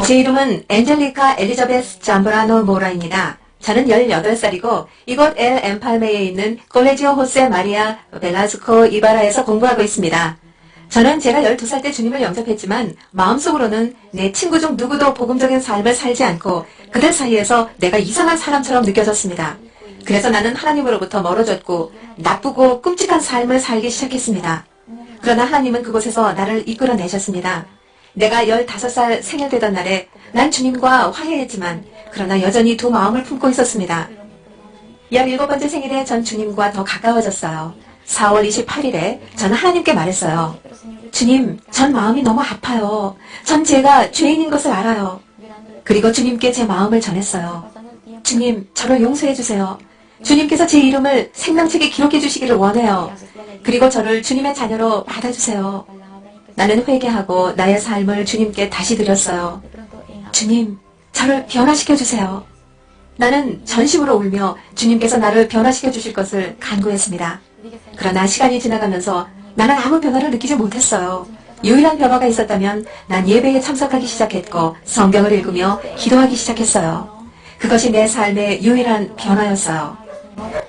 제 이름은 엔젤리카 엘리자베스 잠브라노 모라입니다. 저는 18살이고 이곳 엘 엠팔메에 있는 콜레지오 호세 마리아 벨라스코 이바라에서 공부하고 있습니다. 저는 제가 12살 때 주님을 영접했지만 마음속으로는 내 친구 중 누구도 복음적인 삶을 살지 않고 그들 사이에서 내가 이상한 사람처럼 느껴졌습니다. 그래서 나는 하나님으로부터 멀어졌고 나쁘고 끔찍한 삶을 살기 시작했습니다. 그러나 하나님은 그곳에서 나를 이끌어내셨습니다. 내가 15살 생일 되던 날에 난 주님과 화해했지만 그러나 여전히 두 마음을 품고 있었습니다. 17번째 생일에 전 주님과 더 가까워졌어요. 4월 28일에 저는 하나님께 말했어요. 주님, 전 마음이 너무 아파요. 전 제가 죄인인 것을 알아요. 그리고 주님께 제 마음을 전했어요. 주님, 저를 용서해 주세요. 주님께서 제 이름을 생명책에 기록해 주시기를 원해요. 그리고 저를 주님의 자녀로 받아주세요. 나는 회개하고 나의 삶을 주님께 다시 드렸어요. 주님, 저를 변화시켜 주세요. 나는 전심으로 울며 주님께서 나를 변화시켜 주실 것을 간구했습니다. 그러나 시간이 지나가면서 나는 아무 변화를 느끼지 못했어요. 유일한 변화가 있었다면 난 예배에 참석하기 시작했고 성경을 읽으며 기도하기 시작했어요. 그것이 내 삶의 유일한 변화였어요.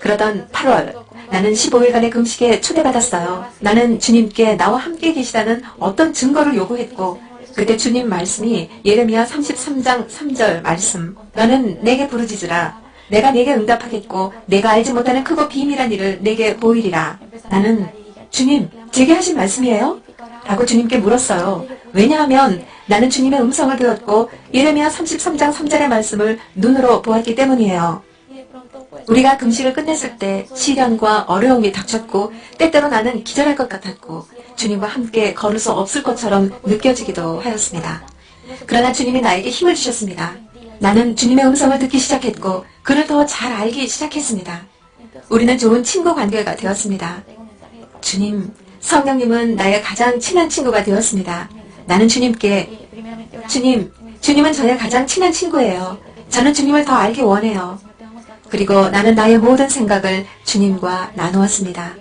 그러던 8월, 나는 15일간의 금식에 초대받았어요. 나는 주님께 나와 함께 계시다는 어떤 증거를 요구했고 그때 주님 말씀이 예레미야 33장 3절 말씀, 너는 내게 부르짖으라. 내가 내게 응답하겠고 내가 알지 못하는 크고 비밀한 일을 내게 보이리라. 나는 주님, 제게 하신 말씀이에요? 라고 주님께 물었어요. 왜냐하면 나는 주님의 음성을 들었고 예레미야 33장 3절의 말씀을 눈으로 보았기 때문이에요. 우리가 금식을 끝냈을 때 시련과 어려움이 닥쳤고 때때로 나는 기절할 것 같았고 주님과 함께 걸을 수 없을 것처럼 느껴지기도 하였습니다. 그러나 주님이 나에게 힘을 주셨습니다. 나는 주님의 음성을 듣기 시작했고 그를 더 잘 알기 시작했습니다. 우리는 좋은 친구 관계가 되었습니다. 주님, 성령님은 나의 가장 친한 친구가 되었습니다. 나는 주님께 주님은 저의 가장 친한 친구예요. 저는 주님을 더 알기 원해요. 그리고 나는 나의 모든 생각을 주님과 나누었습니다.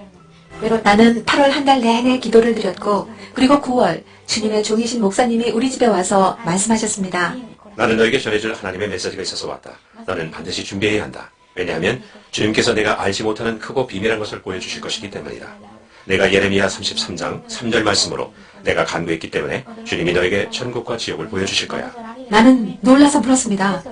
나는 8월 한 달 내내 기도를 드렸고 그리고 9월 주님의 종이신 목사님이 우리 집에 와서 말씀하셨습니다. 나는 너에게 전해줄 하나님의 메시지가 있어서 왔다. 너는 반드시 준비해야 한다. 왜냐하면 주님께서 내가 알지 못하는 크고 비밀한 것을 보여주실 것이기 때문이다. 내가 예레미야 33장 3절 말씀으로 내가 간구했기 때문에 주님이 너에게 천국과 지옥을 보여주실 거야. 나는 놀라서 물었습니다.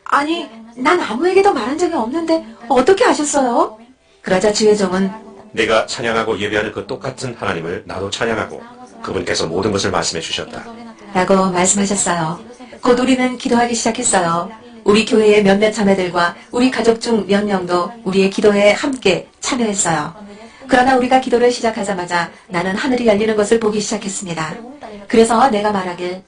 아니, 난 아무에게도 말한 적이 없는데 어떻게 아셨어요? 그러자 주의 종은 내가 찬양하고 예배하는 그 똑같은 하나님을 나도 찬양하고 그분께서 모든 것을 말씀해 주셨다. 라고 말씀하셨어요. 곧 우리는 기도하기 시작했어요. 우리 교회의 몇몇 자매들과 우리 가족 중 몇 명도 우리의 기도에 함께 참여했어요. 그러나 우리가 기도를 시작하자마자 나는 하늘이 열리는 것을 보기 시작했습니다. 그래서 내가 말하길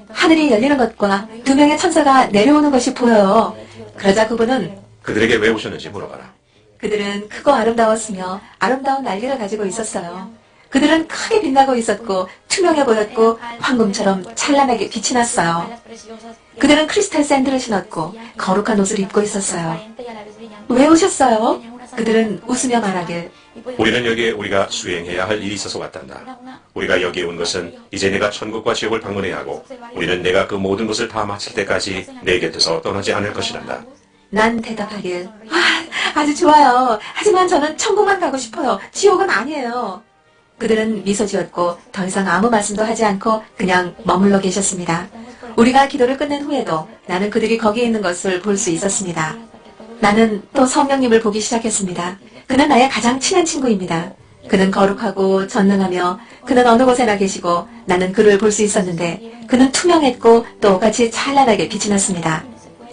하늘이 열리는 것과 2명의 천사가 내려오는 것이 보여요. 그러자 그분은 그들에게 왜 오셨는지 물어봐라. 그들은 크고 아름다웠으며 아름다운 날개를 가지고 있었어요. 그들은 크게 빛나고 있었고 투명해 보였고 황금처럼 찬란하게 빛이 났어요. 그들은 크리스탈 샌들을 신었고 거룩한 옷을 입고 있었어요. 왜 오셨어요? 그들은 웃으며 말하길 우리는 여기에 우리가 수행해야 할 일이 있어서 왔단다. 우리가 여기에 온 것은 이제 내가 천국과 지옥을 방문해야 하고 우리는 내가 그 모든 것을 다 마칠 때까지 내 곁에서 떠나지 않을 것이란다. 난 대답하길 아주 좋아요. 하지만 저는 천국만 가고 싶어요. 지옥은 아니에요. 그들은 미소 지었고 더 이상 아무 말씀도 하지 않고 그냥 머물러 계셨습니다. 우리가 기도를 끝낸 후에도 나는 그들이 거기에 있는 것을 볼 수 있었습니다. 나는 또 성령님을 보기 시작했습니다. 그는 나의 가장 친한 친구입니다. 그는 거룩하고 전능하며 그는 어느 곳에나 계시고 나는 그를 볼 수 있었는데 그는 투명했고 또 같이 찬란하게 빛이 났습니다.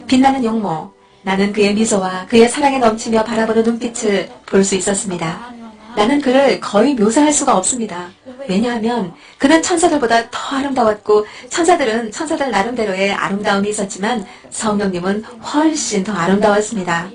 빛나는 용모, 나는 그의 미소와 그의 사랑에 넘치며 바라보는 눈빛을 볼 수 있었습니다. 나는 그를 거의 묘사할 수가 없습니다. 왜냐하면 그는 천사들보다 더 아름다웠고 천사들은 천사들 나름대로의 아름다움이 있었지만 성령님은 훨씬 더 아름다웠습니다.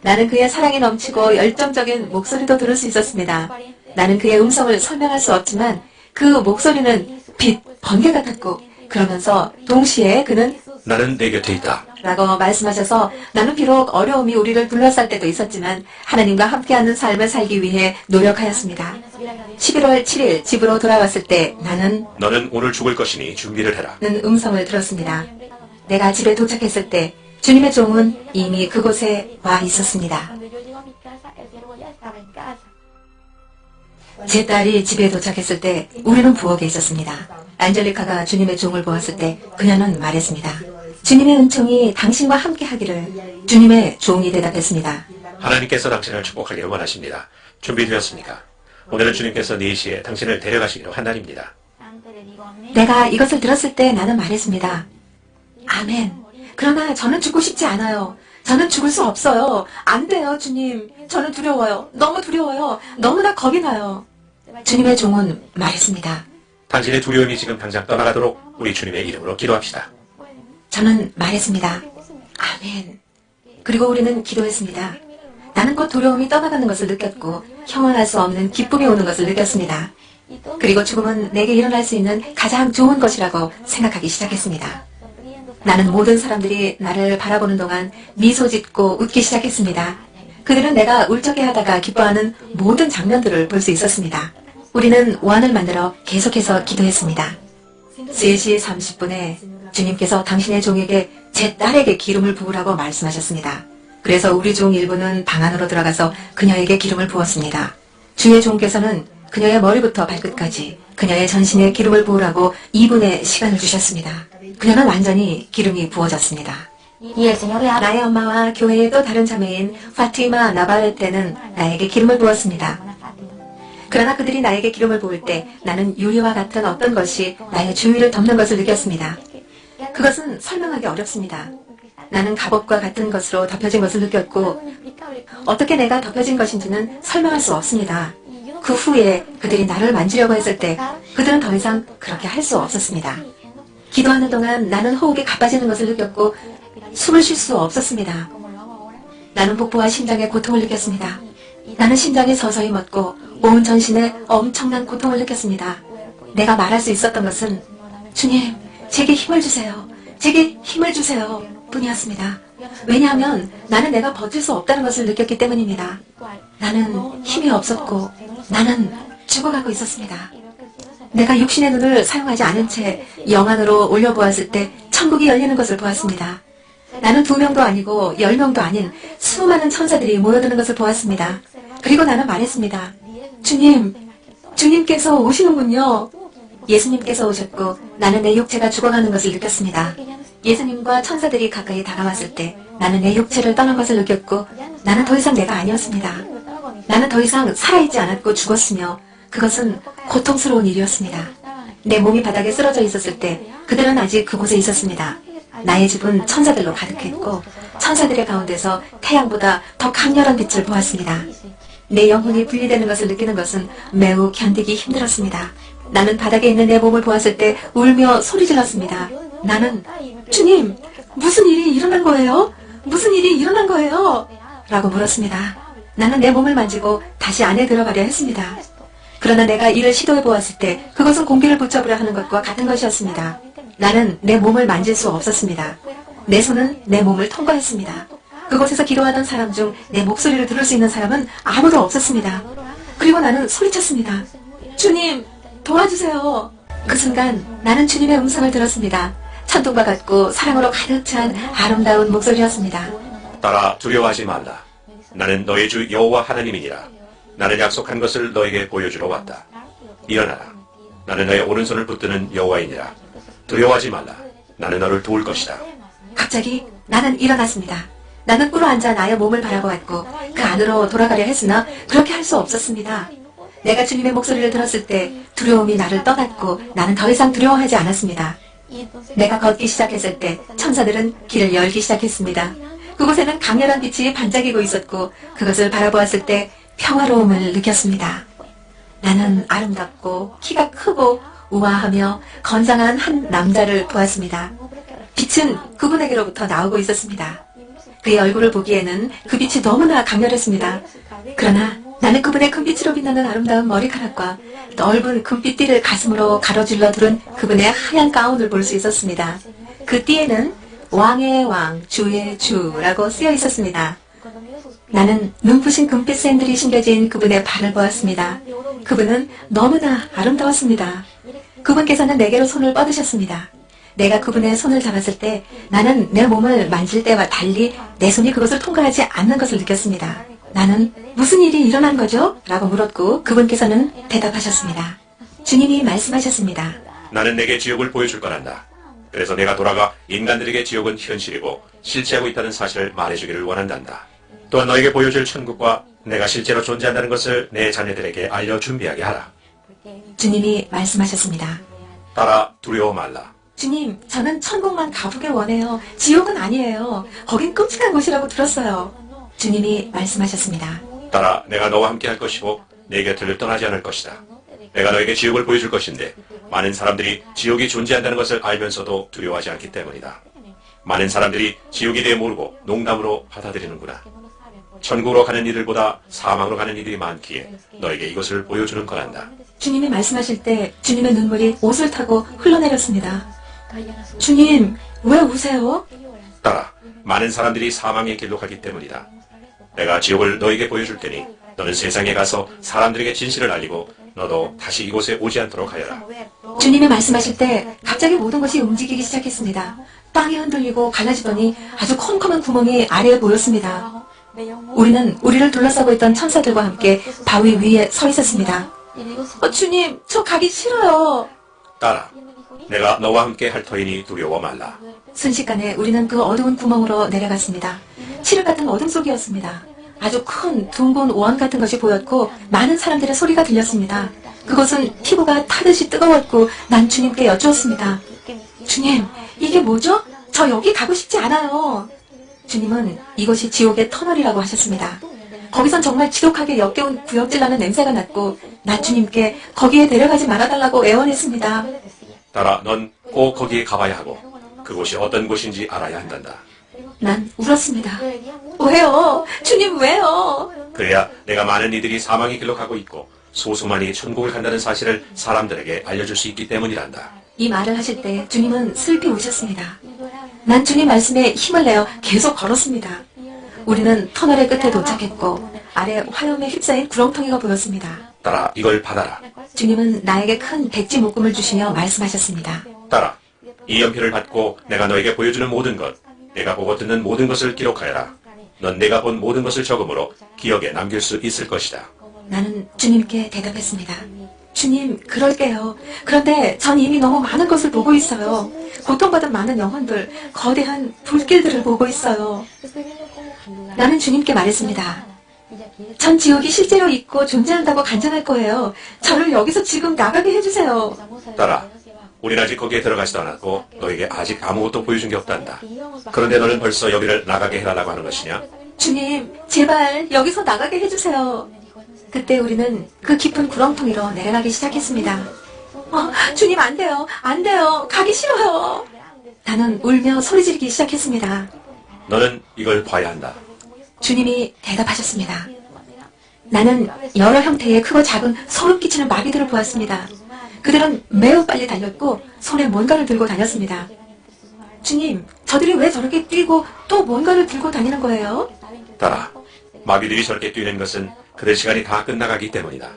나는 그의 사랑이 넘치고 열정적인 목소리도 들을 수 있었습니다. 나는 그의 음성을 설명할 수 없지만 그 목소리는 빛, 번개 같았고 그러면서 동시에 그는 나는 내 곁에 있다. 라고 말씀하셔서 나는 비록 어려움이 우리를 둘러쌀 때도 있었지만 하나님과 함께하는 삶을 살기 위해 노력하였습니다. 11월 7일 집으로 돌아왔을 때 나는 너는 오늘 죽을 것이니 준비를 해라. 는 음성을 들었습니다. 내가 집에 도착했을 때 주님의 종은 이미 그곳에 와 있었습니다. Cuando yo llego a mi casa, el siervo ya estaba en casa. 제 딸이 집에 도착했을 때 우리는 부엌에 있었습니다. 안젤리카가 주님의 종을 보았을 때 그녀는 말했습니다. 주님의 은총이 당신과 함께 하기를. 주님의 종이 대답했습니다. 하나님께서 당신을 축복하기를 원하십니다. 준비되었습니까? 오늘은 주님께서 4시에 당신을 데려가시기로 한 날입니다. Antes le digo amén. 내가 이것을 들었을 때 나는 말했습니다. 아멘. 그러나 저는 죽고 싶지 않아요. 저는 죽을 수 없어요. 안 돼요, 주님. 저는 두려워요. 너무 두려워요. 너무나 겁이 나요. 주님의 종은 말했습니다. 당신의 두려움이 지금 당장 떠나가도록 우리 주님의 이름으로 기도합시다. 저는 말했습니다. 아멘. 그리고 우리는 기도했습니다. 나는 곧 두려움이 떠나가는 것을 느꼈고 형언할 수 없는 기쁨이 오는 것을 느꼈습니다. 그리고 죽음은 내게 일어날 수 있는 가장 좋은 것이라고 생각하기 시작했습니다. 나는 모든 사람들이 나를 바라보는 동안 미소 짓고 웃기 시작했습니다. 그들은 내가 울적해 하다가 기뻐하는 모든 장면들을 볼 수 있었습니다. 우리는 원을 만들어 계속해서 기도했습니다. 3시 30분에 주님께서 당신의 종에게 제 딸에게 기름을 부으라고 말씀하셨습니다. 그래서 우리 종 일부는 방 안으로 들어가서 그녀에게 기름을 부었습니다. 주의 종께서는 그녀의 머리부터 발끝까지 그녀의 전신에 기름을 부으라고 2분의 시간을 주셨습니다. 그녀는 완전히 기름이 부어졌습니다. Y el Señor le habla. 나의 엄마와 교회의 또 다른 자매인 파티마 나바레테는 나에게 기름을 부었습니다. 그러나 그들이 나에게 기름을 부을 때 나는 유리와 같은 어떤 것이 나의 주위를 덮는 것을 느꼈습니다. 그것은 설명하기 어렵습니다. 나는 갑옷과 같은 것으로 덮여진 것을 느꼈고 어떻게 내가 덮여진 것인지는 설명할 수 없습니다. 그 후에 그들이 나를 만지려고 했을 때 그들은 더 이상 그렇게 할 수 없었습니다. 기도하는 동안 나는 호흡이 가빠지는 것을 느꼈고 숨을 쉴 수 없었습니다. 나는 복부와 심장에 고통을 느꼈습니다. 나는 심장이 서서히 멎고 온 전신에 엄청난 고통을 느꼈습니다. 내가 말할 수 있었던 것은 주님, 제게 힘을 주세요. 제게 힘을 주세요. 뿐이었습니다. 왜냐하면 나는 내가 버틸 수 없다는 것을 느꼈기 때문입니다. 나는 힘이 없었고 나는 죽어가고 있었습니다. 내가 육신의 눈을 사용하지 않은 채 영안으로 올려보았을 때 천국이 열리는 것을 보았습니다. 나는 2명도 아니고 10명도 아닌 수많은 천사들이 모여드는 것을 보았습니다. 그리고 나는 말했습니다. 주님, 주님께서 오시는군요. 예수님께서 오셨고 나는 내 육체가 죽어가는 것을 느꼈습니다. 예수님과 천사들이 가까이 다가왔을 때 나는 내 육체를 떠난 것을 느꼈고 나는 더 이상 내가 아니었습니다. 나는 더 이상 살아있지 않았고 죽었으며 그것은 고통스러운 일이었습니다. 내 몸이 바닥에 쓰러져 있었을 때 그들은 아직 그곳에 있었습니다. 나의 집은 천사들로 가득했고 천사들의 가운데서 태양보다 더 강렬한 빛을 보았습니다. 내 영혼이 분리되는 것을 느끼는 것은 매우 견디기 힘들었습니다. 나는 바닥에 있는 내 몸을 보았을 때 울며 소리 질렀습니다. 나는 주님, 무슨 일이 일어난 거예요? 무슨 일이 일어난 거예요? 라고 물었습니다. 나는 내 몸을 만지고 다시 안에 들어가려 했습니다. 그러나 내가 이를 시도해 보았을 때 그것은 공기를 붙잡으려 하는 것과 같은 것이었습니다. 나는 내 몸을 만질 수 없었습니다. 내 손은 내 몸을 통과했습니다. 그곳에서 기도하던 사람 중 내 목소리를 들을 수 있는 사람은 아무도 없었습니다. 그리고 나는 소리쳤습니다. 주님, 도와주세요. 그 순간 나는 주님의 음성을 들었습니다. 천둥과 같고 사랑으로 가득 찬 아름다운 목소리였습니다. 따라 두려워하지 말라. 나는 너의 주 여호와 하나님이니라. 나는 약속한 것을 너에게 보여주러 왔다. 일어나라. 나는 너의 오른손을 붙드는 여호와이니라. 두려워하지 말라. 나는 너를 도울 것이다. 갑자기 나는 일어났습니다. 나는 꿇어앉아 나의 몸을 바라보았고 그 안으로 돌아가려 했으나 그렇게 할 수 없었습니다. 내가 주님의 목소리를 들었을 때 두려움이 나를 떠났고 나는 더 이상 두려워하지 않았습니다. 내가 걷기 시작했을 때 천사들은 길을 열기 시작했습니다. 그곳에는 강렬한 빛이 반짝이고 있었고 그것을 바라보았을 때 평화로움을 느꼈습니다. 나는 아름답고 키가 크고 우아하며 건장한 한 남자를 보았습니다. 빛은 그분에게로부터 나오고 있었습니다. 그의 얼굴을 보기에는 그 빛이 너무나 강렬했습니다. 그러나 나는 그분의 금빛으로 빛나는 아름다운 머리카락과 넓은 금빛띠를 가슴으로 가로질러 두른 그분의 하얀 가운을 볼 수 있었습니다. 그 띠에는 왕의 왕, 주의 주라고 쓰여 있었습니다. 나는 눈부신 금빛 샌들이 심겨진 그분의 발을 보았습니다. 그분은 너무나 아름다웠습니다. 그분께서는 내게로 손을 뻗으셨습니다. 내가 그분의 손을 잡았을 때 나는 내 몸을 만질 때와 달리 내 손이 그것을 통과하지 않는 것을 느꼈습니다. 나는 무슨 일이 일어난 거죠? 라고 물었고 그분께서는 대답하셨습니다. 주님이 말씀하셨습니다. 나는 내게 지옥을 보여줄 거란다. 그래서 내가 돌아가 인간들에게 지옥은 현실이고 실제하고 있다는 사실을 말해주기를 원한단다. 또한 너에게 보여줄 천국과 내가 실제로 존재한다는 것을 내 자녀들에게 알려 준비하게 하라. 주님이 말씀하셨습니다. 따라 두려워 말라. 주님, 저는 천국만 가보길 원해요. 지옥은 아니에요. 거긴 끔찍한 곳이라고 들었어요. 주님이 말씀하셨습니다. 따라 내가 너와 함께 할 것이고 내 곁을 떠나지 않을 것이다. 내가 너에게 지옥을 보여줄 것인데 많은 사람들이 지옥이 존재한다는 것을 알면서도 두려워하지 않기 때문이다. 많은 사람들이 지옥에 대해 모르고 농담으로 받아들이는구나. 천국으로 가는 이들보다 사망으로 가는 이들이 많기에 너에게 이것을 보여주는 거란다. 주님이 말씀하실 때 주님의 눈물이 옷을 타고 흘러내렸습니다. 주님, 왜 우세요? 따라 많은 사람들이 사망의 길로 가기 때문이다. 내가 지옥을 너에게 보여줄 테니 너는 세상에 가서 사람들에게 진실을 알리고 너도 다시 이곳에 오지 않도록 하여라. 주님이 말씀하실 때 갑자기 모든 것이 움직이기 시작했습니다. 땅이 흔들리고 갈라지더니 아주 컴컴한 구멍이 아래에 보였습니다. 우리는 우리를 둘러싸고 있던 천사들과 함께 바위 위에 서 있었습니다. 주님, 저 가기 싫어요. 따라 내가 너와 함께 할 터이니 두려워 말라. 순식간에 우리는 그 어두운 구멍으로 내려갔습니다. 칠흑 같은 어둠 속이었습니다. 아주 큰 둥근 원 같은 것이 보였고 많은 사람들의 소리가 들렸습니다. 그것은 피부가 타듯이 뜨거웠고 난 주님께 여쭈었습니다. 주님, 이게 뭐죠? 저 여기 가고 싶지 않아요. 주님은 이것이 지옥의 터널이라고 하셨습니다. 거기선 정말 지독하게 역겨운 구역질 나는 냄새가 났고 나 주님께 거기에 데려가지 말아달라고 애원했습니다. 따라 넌 꼭 거기에 가봐야 하고 그곳이 어떤 곳인지 알아야 한단다. 난 울었습니다. 왜요? 주님 왜요? 그래야 내가 많은 이들이 사망의 길로 가고 있고 소수만이 천국을 간다는 사실을 사람들에게 알려줄 수 있기 때문이란다. 이 말을 하실 때 주님은 슬피 우셨습니다. 난 주님 말씀에 힘을 내어 계속 걸었습니다. 우리는 터널의 끝에 도착했고 아래 화염에 휩싸인 구렁텅이가 보였습니다. 따라 이걸 받아라. 주님은 나에게 큰 백지 묶음을 주시며 말씀하셨습니다. 따라 이 연필을 받고 내가 너에게 보여주는 모든 것, 내가 보고 듣는 모든 것을 기록하여라. 넌 내가 본 모든 것을 적음으로 기억에 남길 수 있을 것이다. 나는 주님께 대답했습니다. 주님, 그럴게요. 그런데 전 이미 너무 많은 것을 보고 있어요. 고통받은 많은 영혼들, 거대한 불길들을 보고 있어요. 나는 주님께 말했습니다. 전 지옥이 실제로 있고 존재한다고 간증할 거예요. 저를 여기서 지금 나가게 해주세요. 따라 우린 아직 거기에 들어가지도 않았고 너에게 아직 아무것도 보여준 게 없단다. 그런데 너는 벌써 여기를 나가게 해달라고 하는 것이냐? 주님, 제발 여기서 나가게 해주세요. 그때 우리는 그 깊은 구렁텅이로 내려가기 시작했습니다. 주님 안 돼요. 안 돼요. 가기 싫어요. 나는 울며 소리 지르기 시작했습니다. 너는 이걸 봐야 한다. 주님이 대답하셨습니다. 나는 여러 형태의 크고 작은 소름 끼치는 마귀들을 보았습니다. 그들은 매우 빨리 달렸고 손에 뭔가를 들고 다녔습니다. 주님, 저들이 왜 저렇게 뛰고 또 뭔가를 들고 다니는 거예요? 따라 마귀들이 저렇게 뛰는 것은 그들 시간이 다 끝나가기 때문이다.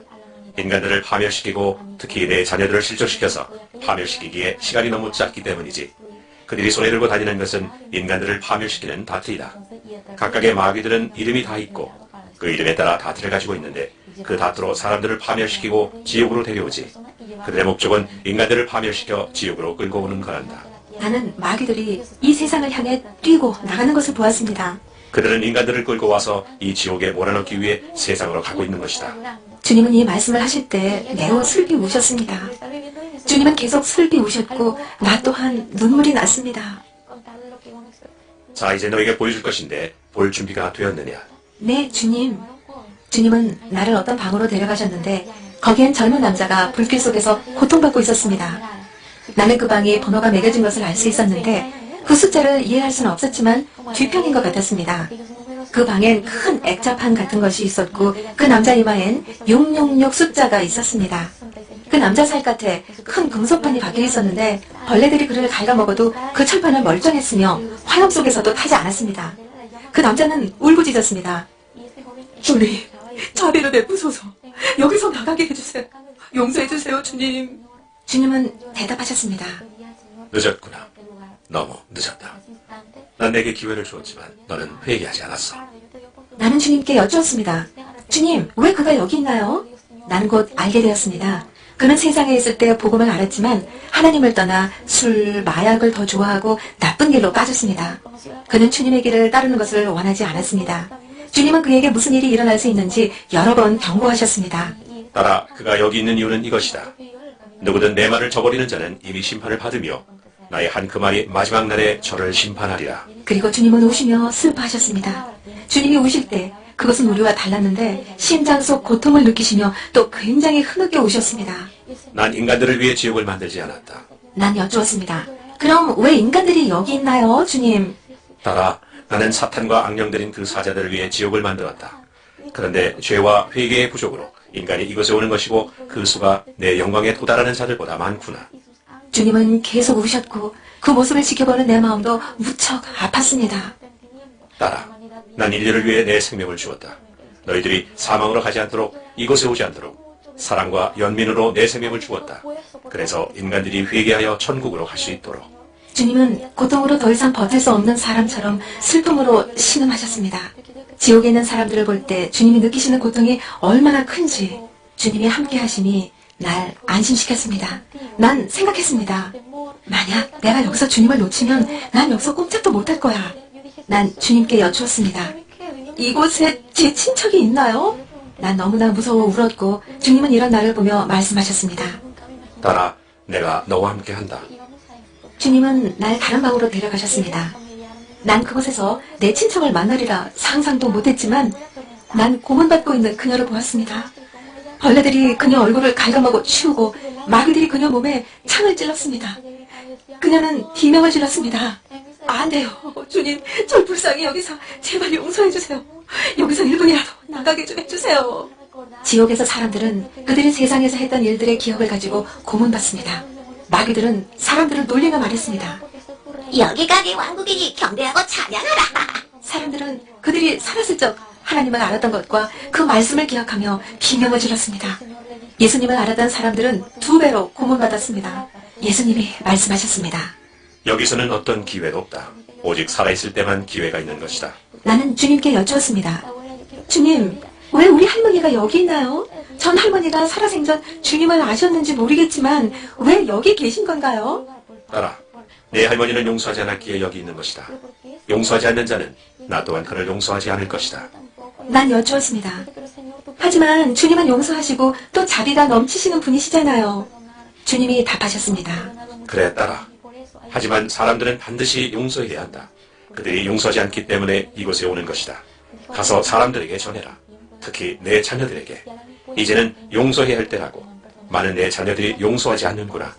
인간들을 파멸시키고 특히 내 자녀들을 실족시켜서 파멸시키기에 시간이 너무 짧기 때문이지. 그들이 손에 들고 다니는 것은 인간들을 파멸시키는 다트이다. 각각의 마귀들은 이름이 다 있고 그 이름에 따라 다트를 가지고 있는데 그 다트로 사람들을 파멸시키고 지옥으로 데려오지. 그들의 목적은 인간들을 파멸시켜 지옥으로 끌고 오는 거란다. 나는 마귀들이 이 세상을 향해 뛰고 나가는 것을 보았습니다. 그들은 인간들을 끌고 와서 이 지옥에 몰아넣기 위해 세상으로 가고 있는 것이다. 주님은 이 말씀을 하실 때 매우 슬피 우셨습니다. 주님은 계속 슬피 우셨고 나 또한 눈물이 났습니다. 자, 이제 너에게 보여줄 것인데 볼 준비가 되었느냐? 네, 주님. 주님은 나를 어떤 방으로 데려가셨는데 거기엔 젊은 남자가 불길 속에서 고통받고 있었습니다. 나는 그 방이 번호가 매겨진 것을 알 수 있었는데 그 숫자를 이해할 수는 없었지만 뒤편인 것 같았습니다. 그 방엔 큰 액자판 같은 것이 있었고 그 남자 이마엔 666 숫자가 있었습니다. 그 남자 살갗에 큰 금속판이 박혀 있었는데 벌레들이 그를 갉아먹어도 그 철판은 멀쩡했으며 화염 속에서도 타지 않았습니다. 그 남자는 울부짖었습니다. 주님, 자비를 베푸소서. 여기서 나가게 해주세요. 용서해주세요, 주님. 주님은 대답하셨습니다. 늦었구나. 너무 늦었다. 난 내게 기회를 주었지만 너는 회개하지 않았어. 나는 주님께 여쭈었습니다. 주님, 왜 그가 여기 있나요? 나는 곧 알게 되었습니다. 그는 세상에 있을 때 복음을 알았지만 하나님을 떠나 술, 마약을 더 좋아하고 나쁜 길로 빠졌습니다. 그는 주님의 길을 따르는 것을 원하지 않았습니다. 주님은 그에게 무슨 일이 일어날 수 있는지 여러 번 경고하셨습니다. 따라 그가 여기 있는 이유는 이것이다. 누구든 내 말을 저버리는 자는 이미 심판을 받으며 나의 한 그 말이 마지막 날에 저를 심판하리라. 그리고 주님은 우시며 슬퍼하셨습니다. 주님이 우실 때 그것은 우리와 달랐는데 심장 속 고통을 느끼시며 또 굉장히 흐느껴 우셨습니다. 난 인간들을 위해 지옥을 만들지 않았다. 난 여쭈었습니다. 그럼 왜 인간들이 여기 있나요, 주님? 따라 나는 사탄과 악령들인 그 사자들을 위해 지옥을 만들었다. 그런데 죄와 회개의 부족으로 인간이 이곳에 오는 것이고 그 수가 내 영광에 도달하는 자들보다 많구나. 주님은 계속 우셨고 그 모습을 지켜보는 내 마음도 무척 아팠습니다. 따라 난 인류를 위해 내 생명을 주었다. 너희들이 사망으로 가지 않도록 이곳에 오지 않도록 사랑과 연민으로 내 생명을 주었다. 그래서 인간들이 회개하여 천국으로 갈 수 있도록. 주님은 고통으로 더 이상 버틸 수 없는 사람처럼 슬픔으로 신음하셨습니다. 지옥에 있는 사람들을 볼 때 주님이 느끼시는 고통이 얼마나 큰지 주님이 함께 하심이 날 안심시켰습니다. 난 생각했습니다. 만약 내가 여기서 주님을 놓치면 난 여기서 꼼짝도 못할 거야. 난 주님께 여쭈었습니다. 이곳에 제 친척이 있나요? 난 너무나 무서워 울었고 주님은 이런 나를 보며 말씀하셨습니다. 따라 내가 너와 함께 한다. 주님은 날 다른 방으로 데려가셨습니다. 난 그곳에서 내 친척을 만나리라 상상도 못했지만 난 고문받고 있는 그녀를 보았습니다. 벌레들이 그녀 얼굴을 갉아먹어 치우고 마귀들이 그녀 몸에 창을 찔렀습니다. 그녀는 비명을 질렀습니다. 안 돼요. 주님, 절 불쌍히 여기서 제발 용서해주세요. 여기서 1분이라도 나가게 좀 해주세요. 지옥에서 사람들은 그들이 세상에서 했던 일들의 기억을 가지고 고문받습니다. 마귀들은 사람들을 놀리며 말했습니다. 여기까지 왕국이니 경배하고 찬양하라. 사람들은 그들이 살았을 적 하나님을 알았던 것과 그 말씀을 기억하며 비명을 질렀습니다. 예수님을 알았던 사람들은 2배로 고문받았습니다. 예수님이 말씀하셨습니다. 여기서는 어떤 기회도 없다. 오직 살아있을 때만 기회가 있는 것이다. 나는 주님께 여쭈었습니다. 주님, 왜 우리 할머니가 여기 있나요? 전 할머니가 살아생전 주님을 아셨는지 모르겠지만 왜 여기 계신 건가요? 따라 내 할머니는 용서하지 않았기에 여기 있는 것이다. 용서하지 않는 자는 나 또한 그를 용서하지 않을 것이다. 난 여쭈었습니다. 하지만 주님은 용서하시고 또 자비가 넘치시는 분이시잖아요. 주님이 답하셨습니다. 그래 따라. 하지만 사람들은 반드시 용서해야 한다. 그들이 용서하지 않기 때문에 이곳에 오는 것이다. 가서 사람들에게 전해라. 특히 내 자녀들에게. 이제는 용서해야 할 때라고. 많은 내 자녀들이 용서하지 않는구나.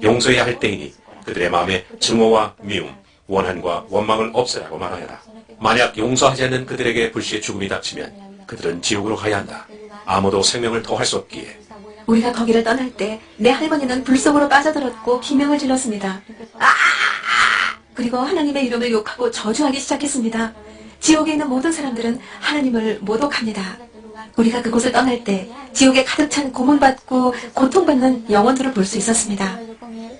용서해야 할 때이니 그들의 마음에 증오와 미움, 원한과 원망을 없애라고 말하여라. 만약 용서하지 않는 그들에게 불시의 죽음이 닥치면 그들은 지옥으로 가야 한다. 아무도 생명을 더할 수 없기에. 우리가 거기를 떠날 때 내 할머니는 불 속으로 빠져들었고 비명을 질렀습니다. 그리고 하나님의 이름을 욕하고 저주하기 시작했습니다. 지옥에 있는 모든 사람들은 하나님을 모독합니다. 우리가 그곳을 떠날 때 지옥에 가득 찬 고문받고 고통받는 영혼들을 볼 수 있었습니다.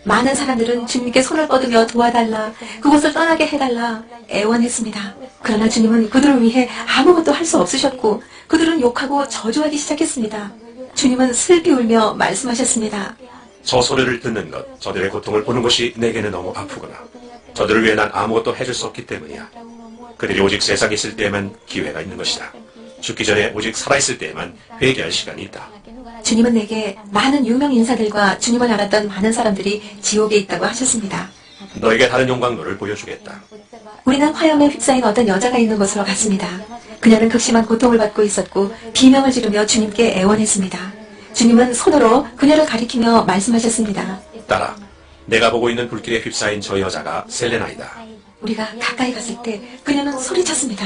많은 사람들은 주님께 손을 뻗으며 도와달라, 그곳을 떠나게 해달라 애원했습니다. 그러나 주님은 그들을 위해 아무것도 할 수 없으셨고 그들은 욕하고 저주하기 시작했습니다. 주님은 슬피 울며 말씀하셨습니다. 저 소리를 듣는 것, 저들의 고통을 보는 것이 내게는 너무 아프구나. 저들을 위해 난 아무것도 해줄 수 없기 때문이야. 그들이 오직 세상에 있을 때에만 기회가 있는 것이다. 죽기 전에 오직 살아있을 때에만 회개할 시간이 있다. 주님은 내게 많은 유명 인사들과 주님을 알았던 많은 사람들이 지옥에 있다고 하셨습니다. 너에게 다른 영광로를 보여주겠다. 우리는 화염에 휩싸인 어떤 여자가 있는 곳으로 갔습니다. 그녀는 극심한 고통을 받고 있었고 비명을 지르며 주님께 애원했습니다. 주님은 손으로 그녀를 가리키며 말씀하셨습니다. 따라 내가 보고 있는 불길에 휩싸인 저 여자가 셀레나이다. 우리가 가까이 갔을 때 그녀는 소리쳤습니다.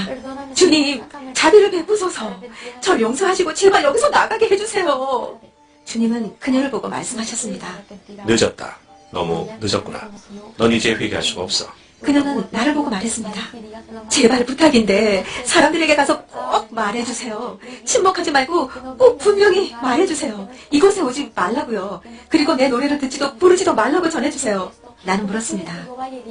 주님, 자비를 베푸소서. 절 용서하시고 제발 여기서 나가게 해주세요. 주님은 그녀를 보고 말씀하셨습니다. 늦었다. 너무 늦었구나. 넌 이제 회개할 수가 없어. 그녀는 나를 보고 말했습니다. 제발 부탁인데 사람들에게 가서 꼭 말해주세요. 침묵하지 말고 꼭 분명히 말해주세요. 이곳에 오지 말라고요. 그리고 내 노래를 듣지도 부르지도 말라고 전해주세요. 나는 물었습니다.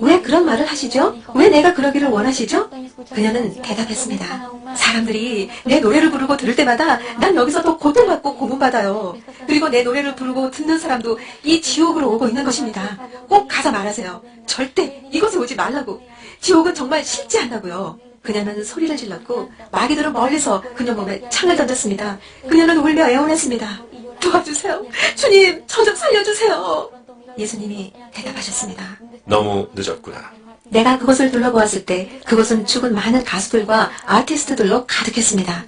왜 그런 말을 하시죠? 왜 내가 그러기를 원하시죠? 그녀는 대답했습니다. 사람들이 내 노래를 부르고 들을 때마다 난 여기서 더 고통받고 고문받아요. 그리고 내 노래를 부르고 듣는 사람도 이 지옥으로 오고 있는 것입니다. 꼭 가서 말하세요. 절대 이곳에 오지 말라고. 지옥은 정말 싫지 않다고요. 그녀는 소리를 질렀고 마귀들은 멀리서 그녀 몸에 창을 던졌습니다. 그녀는 울며 애원했습니다. 도와주세요. 주님, 저 좀 살려주세요. 예수님이 대답하셨습니다. 너무 늦었구나. 내가 그곳을 둘러보았을 때 그곳은 죽은 많은 가수들과 아티스트들로 가득했습니다.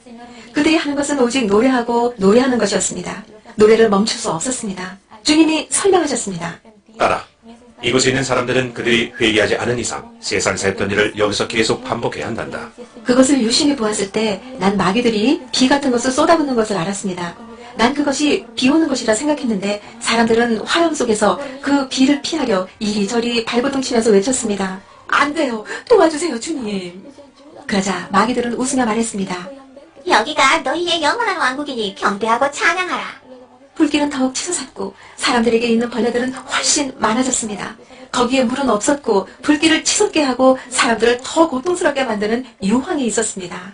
그들이 하는 것은 오직 노래하고 노래하는 것이었습니다. 노래를 멈출 수 없었습니다. 주님이 설명하셨습니다. 따라. 이곳에 있는 사람들은 그들이 회개하지 않은 이상 세상에서 했던 일을 여기서 계속 반복해야 한단다. 그것을 유심히 보았을 때 난 마귀들이 비 같은 것을 쏟아붓는 것을 알았습니다. 난 그것이 비 오는 것이라 생각했는데 사람들은 화염 속에서 그 비를 피하려 이리저리 발버둥 치면서 외쳤습니다. 안 돼요. 도와주세요, 주님. 그러자 마귀들은 웃으며 말했습니다. 여기가 너희의 영원한 왕국이니 경배하고 찬양하라. 불길은 더욱 치솟았고 사람들에게 있는 벌레들은 훨씬 많아졌습니다. 거기에 물은 없었고 불길을 치솟게 하고 사람들을 더 고통스럽게 만드는 유황이 있었습니다.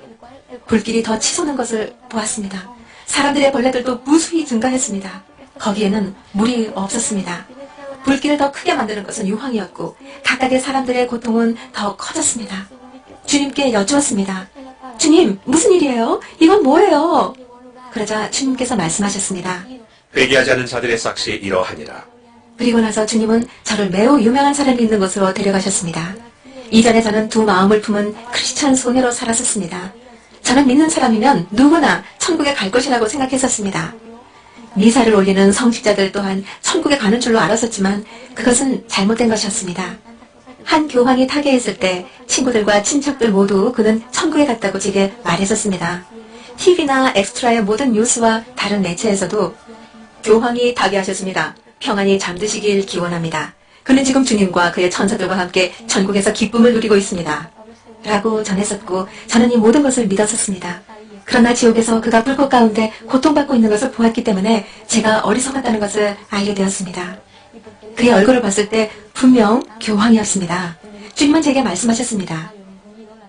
불길이 더 치솟는 것을 보았습니다. 사람들의 벌레들도 무수히 증가했습니다. 거기에는 물이 없었습니다. 불길을 더 크게 만드는 것은 유황이었고 각각의 사람들의 고통은 더 커졌습니다. 주님께 여쭈었습니다. 주님, 무슨 일이에요? 이건 뭐예요? 그러자 주님께서 말씀하셨습니다. 회개하지 않은 자들의 삭시 이러하니라. 그리고 나서 주님은 저를 매우 유명한 사람이 있는 곳으로 데려가셨습니다. 이전에 저는 두 마음을 품은 크리스찬 소녀로 살았었습니다. 저는 믿는 사람이면 누구나 천국에 갈 것이라고 생각했었습니다. 미사를 올리는 성직자들 또한 천국에 가는 줄로 알았었지만 그것은 잘못된 것이었습니다. 한 교황이 타계했을 때 친구들과 친척들 모두 그는 천국에 갔다고 제게 말했었습니다. TV나 엑스트라의 모든 뉴스와 다른 매체에서도 교황이 타계하셨습니다. 평안히 잠드시길 기원합니다. 그는 지금 주님과 그의 천사들과 함께 천국에서 기쁨을 누리고 있습니다. 라고 전했었고 저는 이 모든 것을 믿었었습니다. 그러나 지옥에서 그가 불꽃 가운데 고통받고 있는 것을 보았기 때문에 제가 어리석었다는 것을 알게 되었습니다. 그의 얼굴을 봤을 때 분명 교황이었습니다. 주님은 제게 말씀하셨습니다.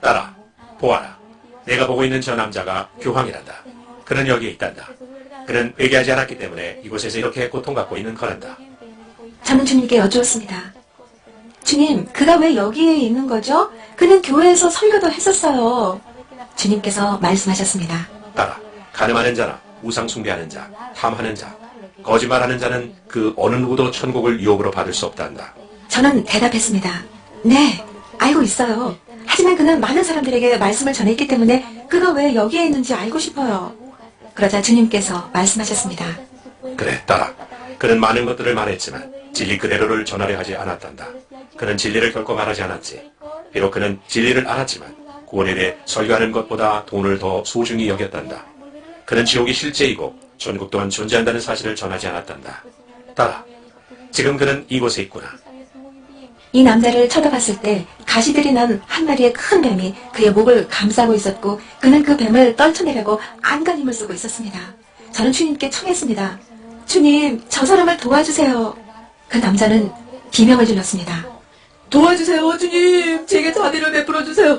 따라. 보아라. 내가 보고 있는 저 남자가 교황이란다. 그는 여기에 있단다. 그는 회개하지 않았기 때문에 이곳에서 이렇게 고통받고 있는 거란다. 저는 주님께 여쭈었습니다. 주님, 그가 왜 여기에 있는 거죠? 그는 교회에서 설교도 했었어요. 주님께서 말씀하셨습니다. 따라. 가늠하는 자나 우상 숭배하는 자, 탐하는 자, 거짓말하는 자는 그 어느 누구도 천국을 유혹으로 받을 수 없단다. 저는 대답했습니다. 네, 알고 있어요. 하지만 그는 많은 사람들에게 말씀을 전했기 때문에 그가 왜 여기에 있는지 알고 싶어요. 그러자 주님께서 말씀하셨습니다. 그래, 따라. 그는 많은 것들을 말했지만 진리 그대로를 전하려 하지 않았단다. 그는 진리를 결코 말하지 않았지. 비록 그는 진리를 알았지만 구원에 대해 설교하는 것보다 돈을 더 소중히 여겼단다. 그는 지옥이 실제이고 천국 또한 존재한다는 사실을 전하지 않았단다. 따라. 지금 그는 이곳에 있구나. 이 남자를 쳐다봤을 때 가시들이 난 한 마리의 큰 뱀이 그의 목을 감싸고 있었고 그는 그 뱀을 떨쳐내려고 안간힘을 쓰고 있었습니다. 저는 주님께 청했습니다. 주님, 저 사람을 도와주세요. 그 남자는 비명을 질렀습니다. 도와주세요, 주님. 제게 자비를 베풀어 주세요.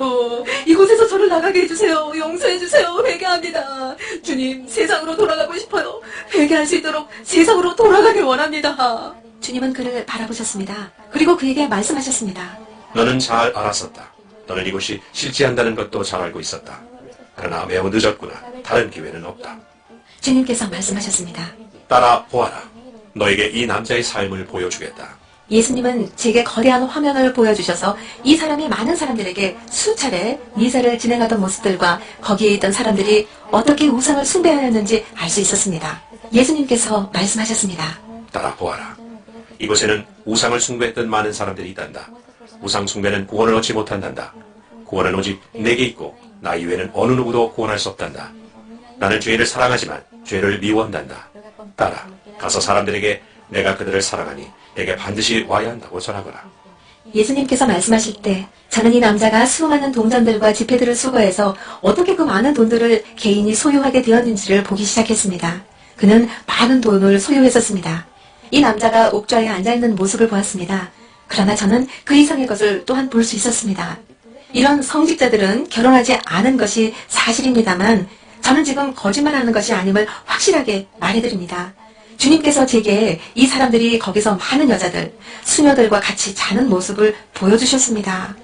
이곳에서 저를 나가게 해주세요. 용서해 주세요. 회개합니다. 주님, 세상으로 돌아가고 싶어요. 회개할 수 있도록 세상으로 돌아가길 원합니다. 주님은 그를 바라보셨습니다. 그리고 그에게 말씀하셨습니다. 너는 잘 알았었다. 너는 이곳이 실제한다는 것도 잘 알고 있었다. 그러나 매우 늦었구나. 다른 기회는 없다. 주님께서 말씀하셨습니다. 따라 보아라. 너에게 이 남자의 삶을 보여주겠다. 예수님은 제게 거대한 화면을 보여주셔서 이 사람이 많은 사람들에게 수차례 미사를 진행하던 모습들과 거기에 있던 사람들이 어떻게 우상을 숭배하였는지 알 수 있었습니다. 예수님께서 말씀하셨습니다. 따라 보아라. 이곳에는 우상을 숭배했던 많은 사람들이 있단다. 우상 숭배는 구원을 얻지 못한단다. 구원은 오직 내게 있고 나 이외에는 어느 누구도 구원할 수 없단다. 나는 죄를 사랑하지만 죄를 미워한단다. 따라 가서 사람들에게 내가 그들을 사랑하니 내게 반드시 와야 한다고 전하거라. 예수님께서 말씀하실 때 저는 이 남자가 수많은 동전들과 지폐들을 수거해서 어떻게 그 많은 돈들을 개인이 소유하게 되었는지를 보기 시작했습니다. 그는 많은 돈을 소유했었습니다. 이 남자가 옥좌에 앉아있는 모습을 보았습니다. 그러나 저는 그 이상의 것을 또한 볼 수 있었습니다. 이런 성직자들은 결혼하지 않은 것이 사실입니다만 저는 지금 거짓말하는 것이 아님을 확실하게 말해드립니다. 주님께서 제게 이 사람들이 거기서 많은 여자들, 수녀들과 같이 자는 모습을 보여주셨습니다.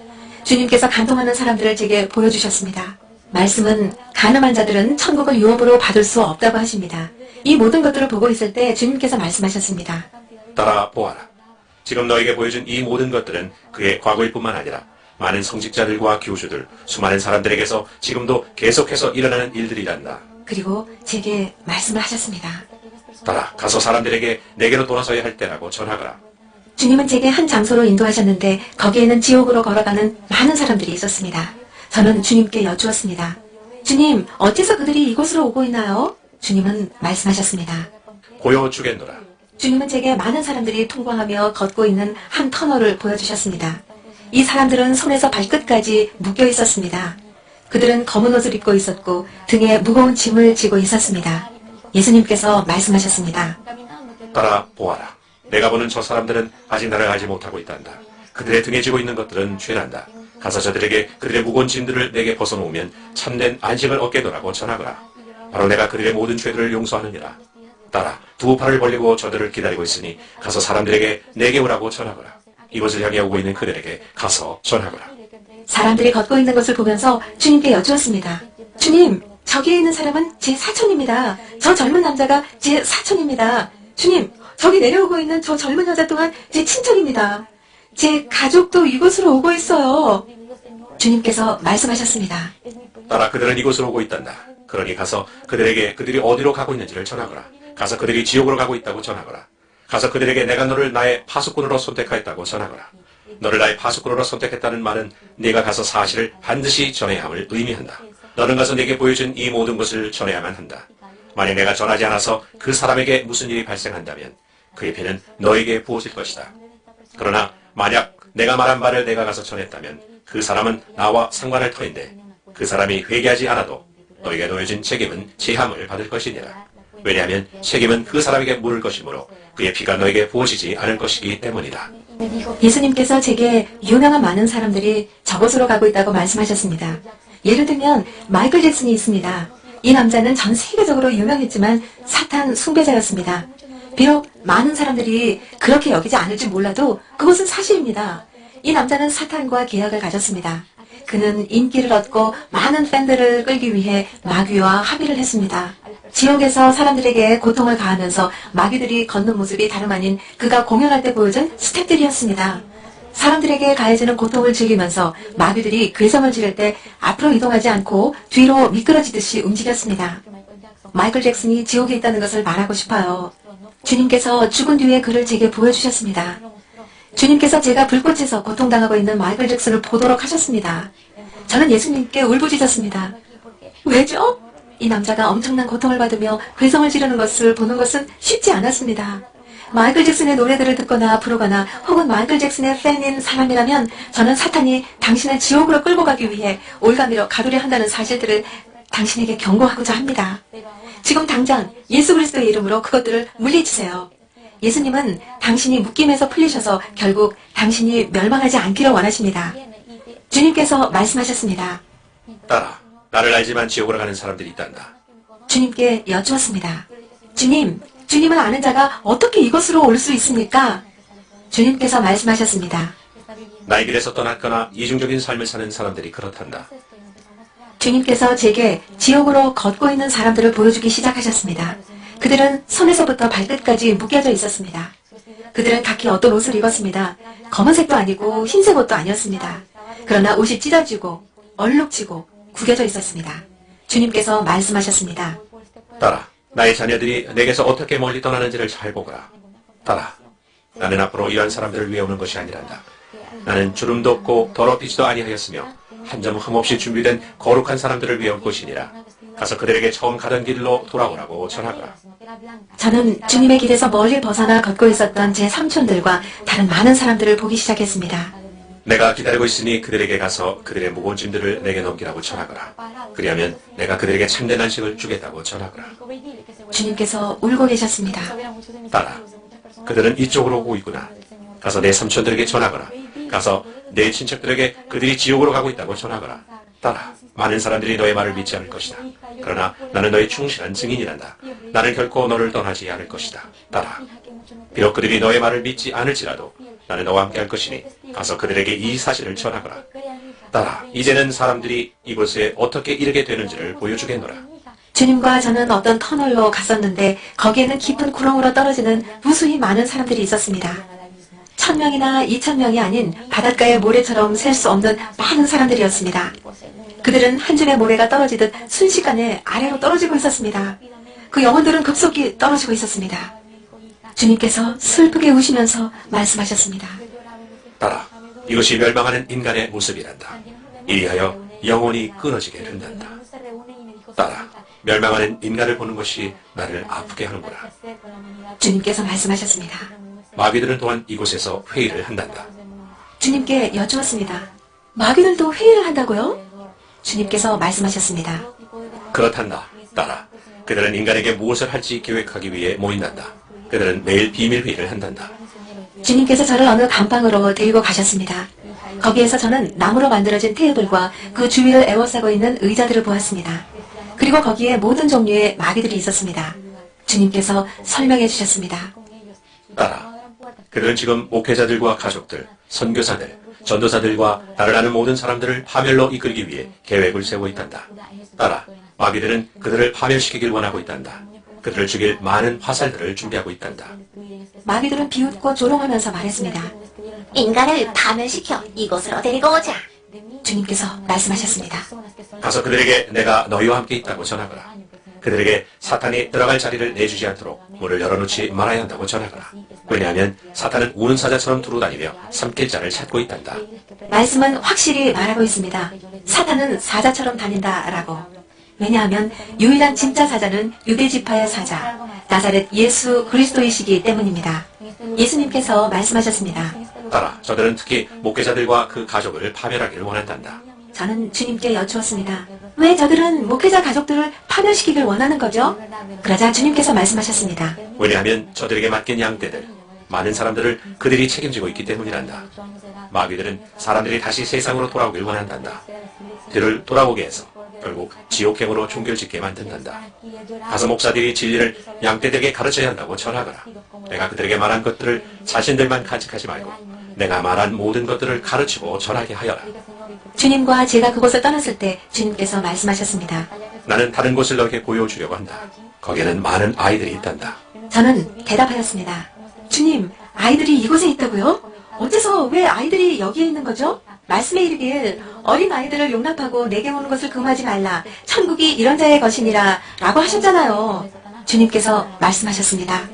주님께서 간통하는 사람들을 제게 보여주셨습니다. 말씀은 가늠한 자들은 천국을 유업으로 받을 수 없다고 하십니다. 이 모든 것들을 보고 있을 때 주님께서 말씀하셨습니다. 따라 보아라. 지금 너에게 보여준 이 모든 것들은 그의 과거일 뿐만 아니라 많은 성직자들과 교주들, 수많은 사람들에게서 지금도 계속해서 일어나는 일들이란다. 그리고 제게 말씀을 하셨습니다. 따라 가서 사람들에게 내게로 돌아서야 할 때라고 전하거라. 주님은 제게 한 장소로 인도하셨는데 거기에는 지옥으로 걸어가는 많은 사람들이 있었습니다. 저는 주님께 여쭈었습니다. 주님, 어째서 그들이 이곳으로 오고 있나요? 주님은 말씀하셨습니다. 고요 주겠노라. 주님은 제게 많은 사람들이 통과하며 걷고 있는 한 터널을 보여주셨습니다. 이 사람들은 손에서 발끝까지 묶여 있었습니다. 그들은 검은 옷을 입고 있었고 등에 무거운 짐을 지고 있었습니다. 예수님께서 말씀하셨습니다. 따라 보아라. 내가 보는 저 사람들은 아직 나를 알지 못하고 있단다. 그들의 등에 지고 있는 것들은 죄란다. 가서 저들에게 그들의 무거운 짐들을 내게 벗어놓으면 참된 안식을 얻게더라고 전하거라. 바로 내가 그들의 모든 죄들을 용서하느니라. 따라 두 팔을 벌리고 저들을 기다리고 있으니 가서 사람들에게 내게 오라고 전하거라. 이곳을 향해 오고 있는 그들에게 가서 전하거라. 사람들이 걷고 있는 것을 보면서 주님께 여쭈었습니다. 주님, 저기에 있는 사람은 제 사촌입니다. 저 젊은 남자가 제 사촌입니다. 주님, 저기 내려오고 있는 저 젊은 여자 또한 제 친척입니다. 제 가족도 이곳으로 오고 있어요. 주님께서 말씀하셨습니다. 따라 그들은 이곳으로 오고 있단다. 그러니 가서 그들에게 그들이 어디로 가고 있는지를 전하거라. 가서 그들이 지옥으로 가고 있다고 전하거라. 가서 그들에게 내가 너를 나의 파수꾼으로 선택하였다고 전하거라. 너를 나의 파수꾼으로 선택했다는 말은 네가 가서 사실을 반드시 전해야 함을 의미한다. 너는 가서 네게 보여준 이 모든 것을 전해야만 한다. 만약 내가 전하지 않아서 그 사람에게 무슨 일이 발생한다면 그의 피는 너에게 부어질 것이다. 그러나 만약 내가 말한 바를 내가 가서 전했다면 그 사람은 나와 상관할 터인데 그 사람이 회개하지 않아도 너에게 놓여진 책임은 제함을 받을 것이니라. 왜냐하면 책임은 그 사람에게 물을 것이므로 그의 피가 너에게 부어지지 않을 것이기 때문이다. 예수님께서 제게 유명한 많은 사람들이 저곳으로 가고 있다고 말씀하셨습니다. 예를 들면 마이클 잭슨이 있습니다. 이 남자는 전 세계적으로 유명했지만 사탄 숭배자였습니다. 비록 많은 사람들이 그렇게 여기지 않을지 몰라도 그것은 사실입니다. 이 남자는 사탄과 계약을 가졌습니다. 그는 인기를 얻고 많은 팬들을 끌기 위해 마귀와 합의를 했습니다. 지옥에서 사람들에게 고통을 가하면서 마귀들이 걷는 모습이 다름 아닌 그가 공연할 때 보여준 스텝들이었습니다. 사람들에게 가해지는 고통을 즐기면서 마귀들이 괴성을 지를 때 앞으로 이동하지 않고 뒤로 미끄러지듯이 움직였습니다. 마이클 잭슨이 지옥에 있다는 것을 말하고 싶어요. 주님께서 죽은 뒤에 그를 제게 보여주셨습니다. 주님께서 제가 불꽃에서 고통당하고 있는 마이클 잭슨을 보도록 하셨습니다. 저는 예수님께 울부짖었습니다. 왜죠? 이 남자가 엄청난 고통을 받으며 괴성을 지르는 것을 보는 것은 쉽지 않았습니다. 마이클 잭슨의 노래들을 듣거나 부르거나 혹은 마이클 잭슨의 팬인 사람이라면 저는 사탄이 당신을 지옥으로 끌고 가기 위해 올가미로 가두려 한다는 사실들을 당신에게 경고하고자 합니다. 지금 당장 예수 그리스도의 이름으로 그것들을 물리치세요. 예수님은 당신이 묶임에서 풀리셔서 결국 당신이 멸망하지 않기를 원하십니다. 주님께서 말씀하셨습니다. 따라 나를 알지만 지옥으로 가는 사람들이 있단다. 주님께 여쭈었습니다. 주님을 아는 자가 어떻게 이곳으로 올 수 있습니까? 주님께서 말씀하셨습니다. 나의 길에서 떠났거나 이중적인 삶을 사는 사람들이 그렇단다. 주님께서 제게 지옥으로 걷고 있는 사람들을 보여주기 시작하셨습니다. 그들은 손에서부터 발끝까지 묶여져 있었습니다. 그들은 각기 어떤 옷을 입었습니다. 검은색도 아니고 흰색 옷도 아니었습니다. 그러나 옷이 찢어지고 얼룩지고 구겨져 있었습니다. 주님께서 말씀하셨습니다. 따라 나의 자녀들이 내게서 어떻게 멀리 떠나는지를 잘 보거라. 따라 나는 앞으로 이러한 사람들을 위해 오는 것이 아니란다. 나는 주름도 없고 더럽히지도 아니하였으며 한 점 흠없이 준비된 거룩한 사람들을 위해 올 것이니라. 가서 그들에게 처음 가던 길로 돌아오라고 전하거라. 저는 주님의 길에서 멀리 벗어나 걷고 있었던 제 삼촌들과 다른 많은 사람들을 보기 시작했습니다. 내가 기다리고 있으니 그들에게 가서 그들의 무거운 짐들을 내게 넘기라고 전하거라. 그리하면 내가 그들에게 참된 안식을 주겠다고 전하거라. 주님께서 울고 계셨습니다. 따라 그들은 이쪽으로 오고 있구나. 가서 내 삼촌들에게 전하거라. 가서 내 친척들에게 그들이 지옥으로 가고 있다고 전하거라. 따라 많은 사람들이 너의 말을 믿지 않을 것이다. 그러나 나는 너의 충실한 증인이란다. 나는 결코 너를 떠나지 않을 것이다. 따라 비록 그들이 너의 말을 믿지 않을지라도 나는 너와 함께 할 것이니 가서 그들에게 이 사실을 전하거라. 따라 이제는 사람들이 이곳에 어떻게 이르게 되는지를 보여주겠노라. 주님과 저는 어떤 터널로 갔었는데 거기에는 깊은 구렁으로 떨어지는 무수히 많은 사람들이 있었습니다. 1000명이나 2000명이 아닌 바닷가의 모래처럼 셀 수 없는 많은 사람들이었습니다. 그들은 한 줄의 모래가 떨어지듯 순식간에 아래로 떨어지고 있었습니다. 그 영혼들은 급속히 떨어지고 있었습니다. 주님께서 슬프게 우시면서 말씀하셨습니다. 따라 이것이 멸망하는 인간의 모습이란다. 이리하여 영혼이 끊어지게 된단다. 따라 멸망하는 인간을 보는 것이 나를 아프게 하는구나. 주님께서 말씀하셨습니다. 마귀들은 또한 이곳에서 회의를 한단다. 주님께 여쭈었습니다. 마귀들도 회의를 한다고요? 주님께서 말씀하셨습니다. 그렇단다. 따라 그들은 인간에게 무엇을 할지 계획하기 위해 모인단다. 그들은 매일 비밀 회의를 한단다. 주님께서 저를 어느 감방으로 데리고 가셨습니다. 거기에서 저는 나무로 만들어진 테이블과 그 주위를 에워싸고 있는 의자들을 보았습니다. 그리고 거기에 모든 종류의 마귀들이 있었습니다. 주님께서 설명해 주셨습니다. 따라 그들은 지금 목회자들과 가족들, 선교사들, 전도사들과 나를 아는 모든 사람들을 파멸로 이끌기 위해 계획을 세우고 있단다. 따라 마귀들은 그들을 파멸시키길 원하고 있단다. 그들을 죽일 많은 화살들을 준비하고 있단다. 마귀들은 비웃고 조롱하면서 말했습니다. 인간을 파멸시켜 이곳으로 데리고 오자. 주님께서 말씀하셨습니다. 가서 그들에게 내가 너희와 함께 있다고 전하거라. 그들에게 사탄이 들어갈 자리를 내주지 않도록 문을 열어놓지 말아야 한다고 전하거라. 왜냐하면 사탄은 우는 사자처럼 두루다니며 삼킬 자를 찾고 있단다. 말씀은 확실히 말하고 있습니다. 사탄은 사자처럼 다닌다라고. 왜냐하면 유일한 진짜 사자는 유대지파의 사자, 나사렛 예수 그리스도이시기 때문입니다. 예수님께서 말씀하셨습니다. 따라 저들은 특히 목회자들과 그 가족을 파멸하기를 원한단다. 저는 주님께 여쭈었습니다. 왜 저들은 목회자 가족들을 파멸시키길 원하는 거죠? 그러자 주님께서 말씀하셨습니다. 왜냐하면 저들에게 맡긴 양떼들, 많은 사람들을 그들이 책임지고 있기 때문이란다. 마귀들은 사람들이 다시 세상으로 돌아오길 원한단다. 그들을 돌아오게 해서 결국 지옥행으로 종결짓게 만든단다. 가서 목사들이 진리를 양떼들에게 가르쳐야 한다고 전하거라. 내가 그들에게 말한 것들을 자신들만 간직하지 말고 내가 말한 모든 것들을 가르치고 전하게 하여라. 주님과 제가 그곳을 떠났을 때 주님께서 말씀하셨습니다. 나는 다른 곳을 너에게 보여주려고 한다. 거기에는 많은 아이들이 있단다. 저는 대답하였습니다. 주님, 아이들이 이곳에 있다고요? 어째서 왜 아이들이 여기에 있는 거죠? 말씀에 이르길 어린 아이들을 용납하고 내게 오는 것을 금하지 말라. 천국이 이런 자의 것이니라 라고 하셨잖아요. 주님께서 말씀하셨습니다.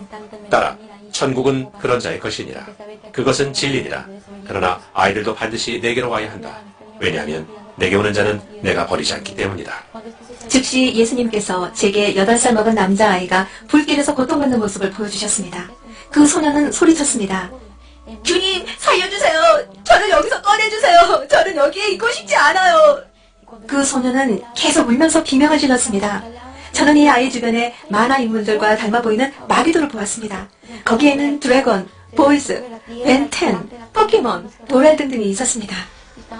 따라 천국은 그런 자의 것이니라. 그것은 진리니라. 그러나 아이들도 반드시 내게로 와야 한다. 왜냐하면 내게 오는 자는 내가 버리지 않기 때문이다. 즉시 예수님께서 제게 8살 먹은 남자아이가 불길에서 고통받는 모습을 보여주셨습니다. 그 소녀는 소리쳤습니다. 주님, 살려주세요. 저를 여기서 꺼내주세요. 저는 여기에 있고 싶지 않아요. 그 소녀는 계속 울면서 비명을 질렀습니다. 저는 이 아이 주변에 만화 인물들과 닮아 보이는 마귀들을 보았습니다. 거기에는 드래곤, 보이즈, 벤텐, 포켓몬, 도랄 등등이 있었습니다.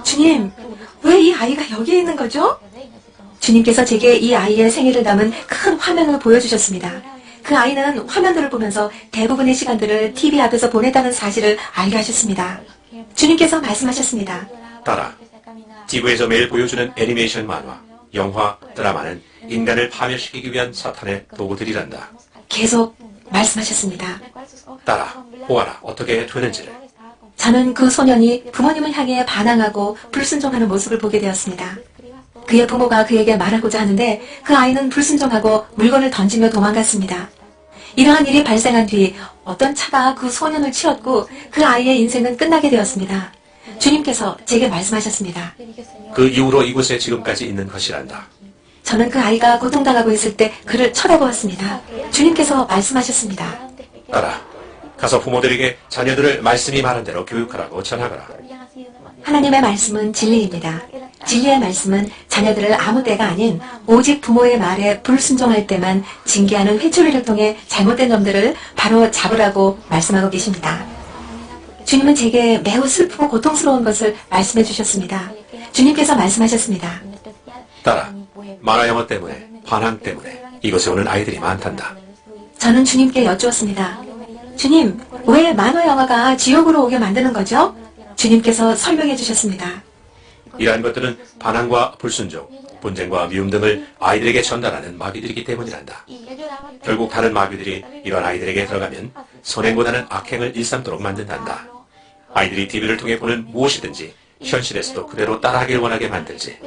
주님, 왜 이 아이가 여기에 있는 거죠? 주님께서 제게 이 아이의 생애를 담은 큰 화면을 보여주셨습니다. 그 아이는 화면들을 보면서 대부분의 시간들을 TV 앞에서 보냈다는 사실을 알게 하셨습니다. 주님께서 말씀하셨습니다. 따라 TV에서 매일 보여주는 애니메이션 만화, 영화, 드라마는 인간을 파멸시키기 위한 사탄의 도구들이란다. 계속 말씀하셨습니다. 따라 보아라 어떻게 되는지를. 저는 그 소년이 부모님을 향해 반항하고 불순종하는 모습을 보게 되었습니다. 그의 부모가 그에게 말하고자 하는데 그 아이는 불순종하고 물건을 던지며 도망갔습니다. 이러한 일이 발생한 뒤 어떤 차가 그 소년을 치렀고 그 아이의 인생은 끝나게 되었습니다. 주님께서 제게 말씀하셨습니다. 그 이후로 이곳에 지금까지 있는 것이란다. 저는 그 아이가 고통당하고 있을 때 그를 쳐다보았습니다. 주님께서 말씀하셨습니다. 따라 가서 부모들에게 자녀들을 말씀이 말한 대로 교육하라고 전하거라. 하나님의 말씀은 진리입니다. 진리의 말씀은 자녀들을 아무 때가 아닌 오직 부모의 말에 불순종할 때만 징계하는 회초리를 통해 잘못된 놈들을 바로 잡으라고 말씀하고 계십니다. 주님은 제게 매우 슬프고 고통스러운 것을 말씀해 주셨습니다. 주님께서 말씀하셨습니다. 딸아, 만화 영어 때문에, 반항 때문에 이곳에 오는 아이들이 많단다. 저는 주님께 여쭈었습니다. 주님, 왜 만화 영화가 지옥으로 오게 만드는 거죠? 주님께서 설명해 주셨습니다. 이러한 것들은 반항과 불순종, 분쟁과 미움 등을 아이들에게 전달하는 마귀들이기 때문이란다. 결국 다른 마귀들이 이런 아이들에게 들어가면 선행보다는 악행을 일삼도록 만든단다. 아이들이 TV를 통해 보는 무엇이든지 현실에서도 그대로 따라하길 원하게 만들지.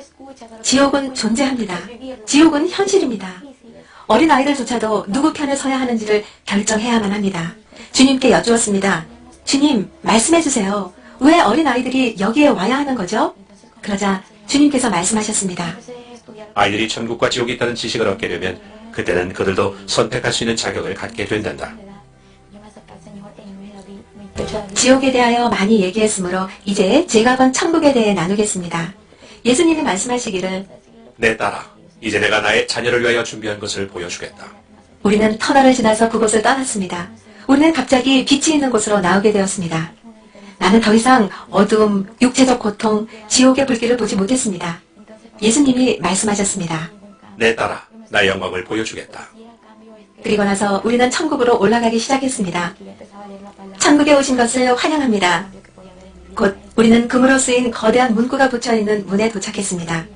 지옥은 존재합니다. 지옥은 현실입니다. 어린 아이들조차도 누구 편에 서야 하는지를 결정해야만 합니다. 주님께 여쭈었습니다. 주님, 말씀해 주세요. 왜 어린 아이들이 여기에 와야 하는 거죠? 그러자 주님께서 말씀하셨습니다. 아이들이 천국과 지옥이 있다는 지식을 얻게 되면 그때는 그들도 선택할 수 있는 자격을 갖게 된단다. 지옥에 대하여 많이 얘기했으므로 이제 제가 본 천국에 대해 나누겠습니다. 예수님이 말씀하시기를 내 딸아, 이제 내가 나의 자녀를 위하여 준비한 것을 보여주겠다. 우리는 터널을 지나서 그곳을 떠났습니다. 우리는 갑자기 빛이 있는 곳으로 나오게 되었습니다. 나는 더 이상 어두움, 육체적 고통, 지옥의 불길을 보지 못했습니다. 예수님이 말씀하셨습니다. 내 딸아, 나의 영광을 보여주겠다. 그리고 나서 우리는 천국으로 올라가기 시작했습니다. 천국에 오신 것을 환영합니다. 곧 우리는 금으로 쓰인 거대한 문구가 붙여있는 문에 도착했습니다.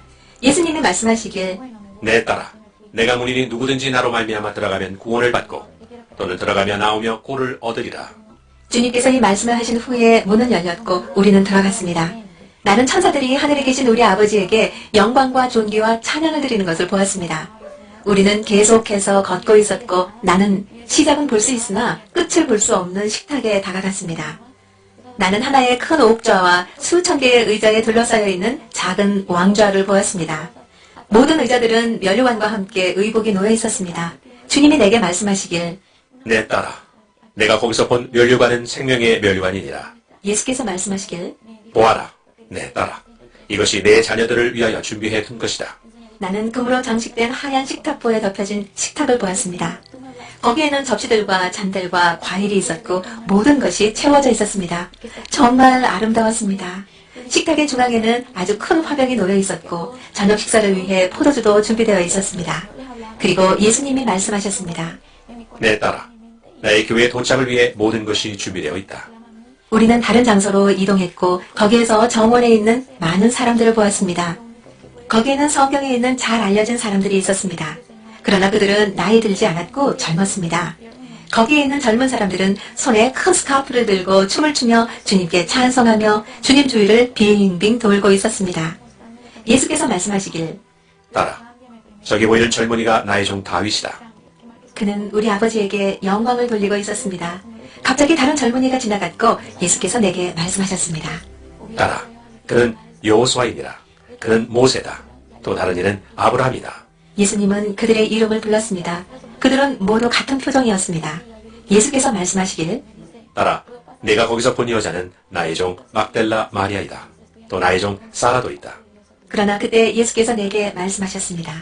예수님이 말씀하시길 내 딸아, 내가 문이니 누구든지 나로 말미암아 들어가면 구원을 받고 또는 들어가며 나오며 꼴을 얻으리라. 주님께서 이 말씀을 하신 후에 문은 열렸고 우리는 들어갔습니다. 나는 천사들이 하늘에 계신 우리 아버지에게 영광과 존귀와 찬양을 드리는 것을 보았습니다. 우리는 계속해서 걷고 있었고 나는 시작은 볼 수 있으나 끝을 볼 수 없는 식탁에 다가갔습니다. 나는 하나의 큰 옥좌와 수천 개의 의자에 둘러싸여 있는 작은 왕좌를 보았습니다. 모든 의자들은 면류관과 함께 의복이 놓여 있었습니다. 주님이 내게 말씀하시길 내 딸아, 내가 거기서 본 면류관은 생명의 면류관이니라. 예수께서 말씀하시길 보아라, 내 딸아, 이것이 내 자녀들을 위하여 준비해 둔 것이다. 나는 금으로 장식된 하얀 식탁보에 덮여진 식탁을 보았습니다. 거기에는 접시들과 잔들과 과일이 있었고 모든 것이 채워져 있었습니다. 정말 아름다웠습니다. 식탁의 중앙에는 아주 큰 화병이 놓여 있었고 저녁 식사를 위해 포도주도 준비되어 있었습니다. 그리고 예수님이 말씀하셨습니다. 내 딸아, 나의 교회 도착을 위해 모든 것이 준비되어 있다. 우리는 다른 장소로 이동했고 거기에서 정원에 있는 많은 사람들을 보았습니다. 거기에는 성경에 있는 잘 알려진 사람들이 있었습니다. 그러나 그들은 나이 들지 않았고 젊었습니다. 거기에 있는 젊은 사람들은 손에 큰 스카프를 들고 춤을 추며 주님께 찬송하며 주님 주위를 빙빙 돌고 있었습니다. 예수께서 말씀하시길 딸아, 저기 보이는 젊은이가 나의 종 다윗이다. 그는 우리 아버지에게 영광을 돌리고 있었습니다. 갑자기 다른 젊은이가 지나갔고 예수께서 내게 말씀하셨습니다. 딸아, 그는 여호수아이니라. 그는 모세다. 또 다른 이는 아브라함이다. 예수님은 그들의 이름을 불렀습니다. 그들은 모두 같은 표정이었습니다. 예수께서 말씀하시길 딸아, 내가 거기서 본 여자는 나의 종 막델라 마리아이다. 또 나의 종 사라도 있다. 그러나 그때 예수께서 내게 말씀하셨습니다.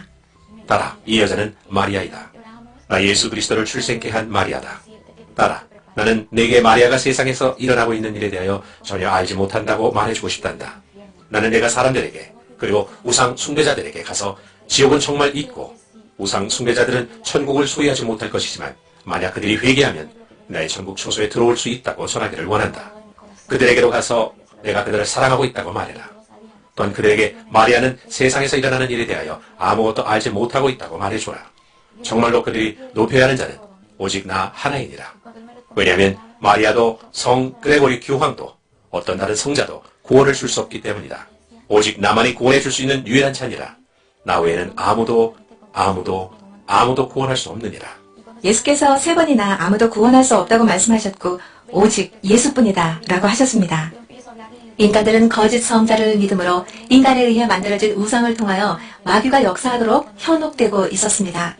딸아, 이 여자는 마리아이다. 나 예수 그리스도를 출생케 한 마리아다. 딸아, 나는 내게 마리아가 세상에서 일어나고 있는 일에 대하여 전혀 알지 못한다고 말해주고 싶단다. 나는 내가 사람들에게 그리고 우상 숭배자들에게 가서 지옥은 정말 있고 우상 숭배자들은 천국을 소유하지 못할 것이지만 만약 그들이 회개하면 나의 천국 초소에 들어올 수 있다고 전하기를 원한다. 그들에게로 가서 내가 그들을 사랑하고 있다고 말해라. 또한 그들에게 마리아는 세상에서 일어나는 일에 대하여 아무것도 알지 못하고 있다고 말해줘라. 정말로 그들이 높여야 하는 자는 오직 나 하나이니라. 왜냐하면 마리아도 성 그레고리 교황도 어떤 다른 성자도 구원을 줄 수 없기 때문이다. 오직 나만이 구원해 줄 수 있는 유일한 자니라. 나 외에는 아무도 구원할 수 없느니라. 예수께서 3번이나 아무도 구원할 수 없다고 말씀하셨고 오직 예수뿐이다 라고 하셨습니다. 인간들은 거짓 성자를 믿음으로 인간에 의해 만들어진 우상을 통하여 마귀가 역사하도록 현혹되고 있었습니다.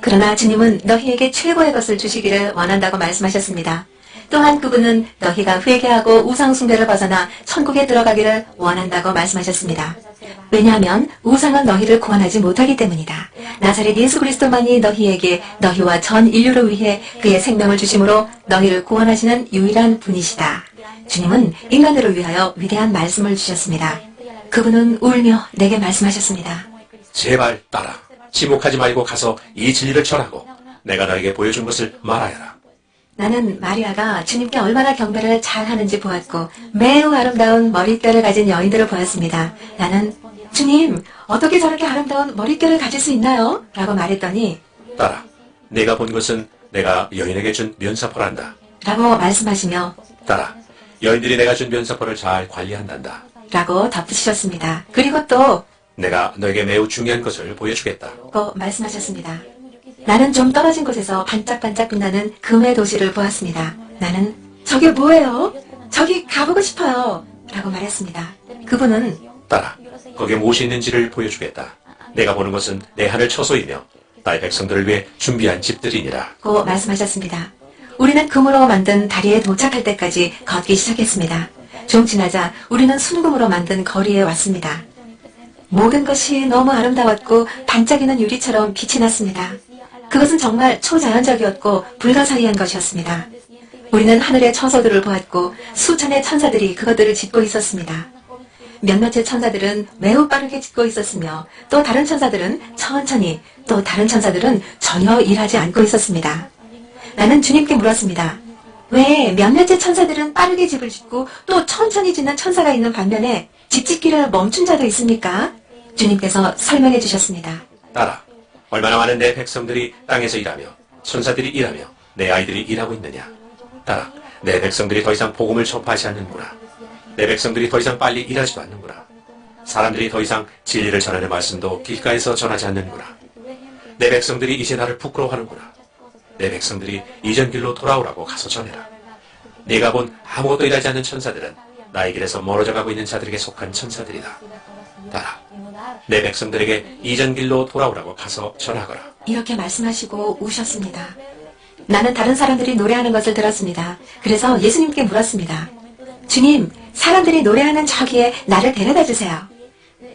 그러나 주님은 너희에게 최고의 것을 주시기를 원한다고 말씀하셨습니다. 또한 그분은 너희가 회개하고 우상 숭배를 벗어나 천국에 들어가기를 원한다고 말씀하셨습니다. 왜냐하면 우상은 너희를 구원하지 못하기 때문이다. 나사렛 예수 그리스도만이 너희에게 너희와 전 인류를 위해 그의 생명을 주심으로 너희를 구원하시는 유일한 분이시다. 주님은 인간들을 위하여 위대한 말씀을 주셨습니다. 그분은 울며 내게 말씀하셨습니다. 제발 따라. 침묵하지 말고 가서 이 진리를 전하고 내가 너에게 보여준 것을 말하여라. 나는 마리아가 주님께 얼마나 경배를 잘하는지 보았고 매우 아름다운 머릿결을 가진 여인들을 보았습니다. 나는 주님, 어떻게 저렇게 아름다운 머릿결을 가질 수 있나요? 라고 말했더니 따라. 내가 본 것은 내가 여인에게 준 면사포란다. 라고 말씀하시며 따라. 여인들이 내가 준 면사포를 잘 관리한단다. 라고 덧붙이셨습니다. 그리고 또 내가 너에게 매우 중요한 것을 보여주겠다. 말씀하셨습니다. 나는 좀 떨어진 곳에서 반짝반짝 빛나는 금의 도시를 보았습니다. 나는 저게 뭐예요? 저기 가보고 싶어요. 라고 말했습니다. 그분은 따라. 거기에 무엇이 있는지를 보여주겠다. 내가 보는 것은 내 하늘 처소이며 나의 백성들을 위해 준비한 집들이니라. 고 말씀하셨습니다. 우리는 금으로 만든 다리에 도착할 때까지 걷기 시작했습니다. 좀 지나자 우리는 순금으로 만든 거리에 왔습니다. 모든 것이 너무 아름다웠고 반짝이는 유리처럼 빛이 났습니다. 그것은 정말 초자연적이었고 불가사의한 것이었습니다. 우리는 하늘의 처소들을 보았고 수천의 천사들이 그것들을 짓고 있었습니다. 몇몇의 천사들은 매우 빠르게 짓고 있었으며 또 다른 천사들은 천천히 또 다른 천사들은 전혀 일하지 않고 있었습니다. 나는 주님께 물었습니다. 왜 몇몇의 천사들은 빠르게 집을 짓고 또 천천히 짓는 천사가 있는 반면에 집 짓기를 멈춘 자도 있습니까? 주님께서 설명해 주셨습니다. 따라. 얼마나 많은 내 백성들이 땅에서 일하며 천사들이 일하며 내 아이들이 일하고 있느냐. 따라. 내 백성들이 더 이상 복음을 전파하지 않는구나. 내 백성들이 더 이상 빨리 일하지도 않는구나. 사람들이 더 이상 진리를 전하는 말씀도 길가에서 전하지 않는구나. 내 백성들이 이제 나를 부끄러워하는구나. 내 백성들이 이전 길로 돌아오라고 가서 전해라. 네가 본 아무것도 일하지 않는 천사들은 나의 길에서 멀어져 가고 있는 자들에게 속한 천사들이다. 따라. 내 백성들에게 이전 길로 돌아오라고 가서 전하거라. 이렇게 말씀하시고 우셨습니다. 나는 다른 사람들이 노래하는 것을 들었습니다. 그래서 예수님께 물었습니다. 주님, 사람들이 노래하는 저기에 나를 데려다 주세요.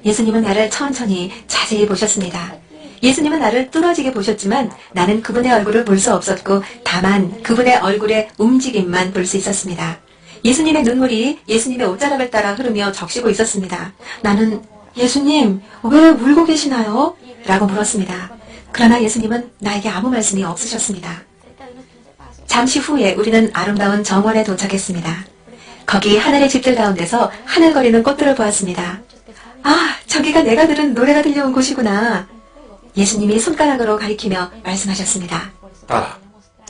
예수님은 나를 천천히 자세히 보셨습니다. 예수님은 나를 뚫어지게 보셨지만 나는 그분의 얼굴을 볼 수 없었고 다만 그분의 얼굴의 움직임만 볼 수 있었습니다. 예수님의 눈물이 예수님의 옷자락을 따라 흐르며 적시고 있었습니다. 나는 예수님, 왜 울고 계시나요? 라고 물었습니다. 그러나 예수님은 나에게 아무 말씀이 없으셨습니다. 잠시 후에 우리는 아름다운 정원에 도착했습니다. 거기 하늘의 집들 가운데서 하늘거리는 꽃들을 보았습니다. 아, 저기가 내가 들은 노래가 들려온 곳이구나. 예수님이 손가락으로 가리키며 말씀하셨습니다. 따라.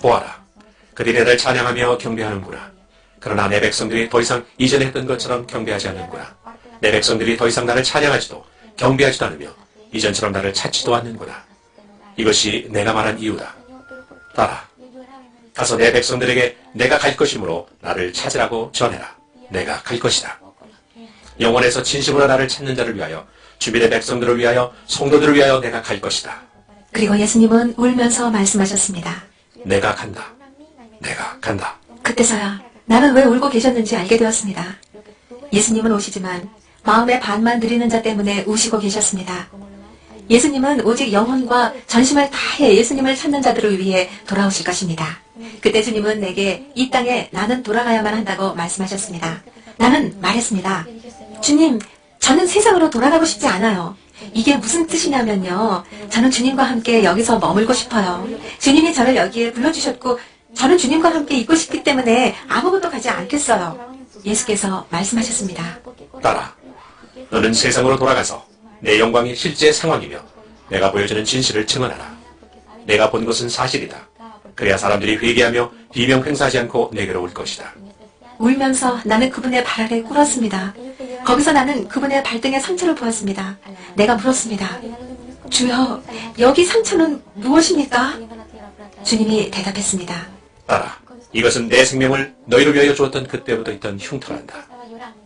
보아라. 그들이 나를 찬양하며 경배하는구나. 그러나 내 백성들이 더 이상 이전에 했던 것처럼 경배하지 않는구나. 내 백성들이 더 이상 나를 찬양하지도 경배하지도 않으며 이전처럼 나를 찾지도 않는구나. 이것이 내가 말한 이유다. 따라. 가서 내 백성들에게 내가 갈 것이므로 나를 찾으라고 전해라. 내가 갈 것이다. 영원에서 진심으로 나를 찾는 자를 위하여 주변의 백성들을 위하여 성도들을 위하여 내가 갈 것이다. 그리고 예수님은 울면서 말씀하셨습니다. 내가 간다. 내가 간다. 그때서야 나는 왜 울고 계셨는지 알게 되었습니다. 예수님은 오시지만 마음의 반만 드리는 자 때문에 우시고 계셨습니다. 예수님은 오직 영혼과 전심을 다해 예수님을 찾는 자들을 위해 돌아오실 것입니다. 그때 주님은 내게 이 땅에 나는 돌아가야만 한다고 말씀하셨습니다. 나는 말했습니다. 주님, 저는 세상으로 돌아가고 싶지 않아요. 이게 무슨 뜻이냐면요. 저는 주님과 함께 여기서 머물고 싶어요. 주님이 저를 여기에 불러주셨고 저는 주님과 함께 있고 싶기 때문에 아무것도 가지 않겠어요. 예수께서 말씀하셨습니다. 따라. 너는 세상으로 돌아가서 내 영광이 실제 상황이며 내가 보여주는 진실을 증언하라. 내가 본 것은 사실이다. 그래야 사람들이 회개하며 비명 행사하지 않고 내게로 올 것이다. 울면서 나는 그분의 발 아래 꿇었습니다. 거기서 나는 그분의 발등에 상처를 보았습니다. 내가 물었습니다. 주여, 여기 상처는 무엇입니까? 주님이 대답했습니다. 따라. 이것은 내 생명을 너희를 위하여 주었던 그때부터 있던 흉터란다.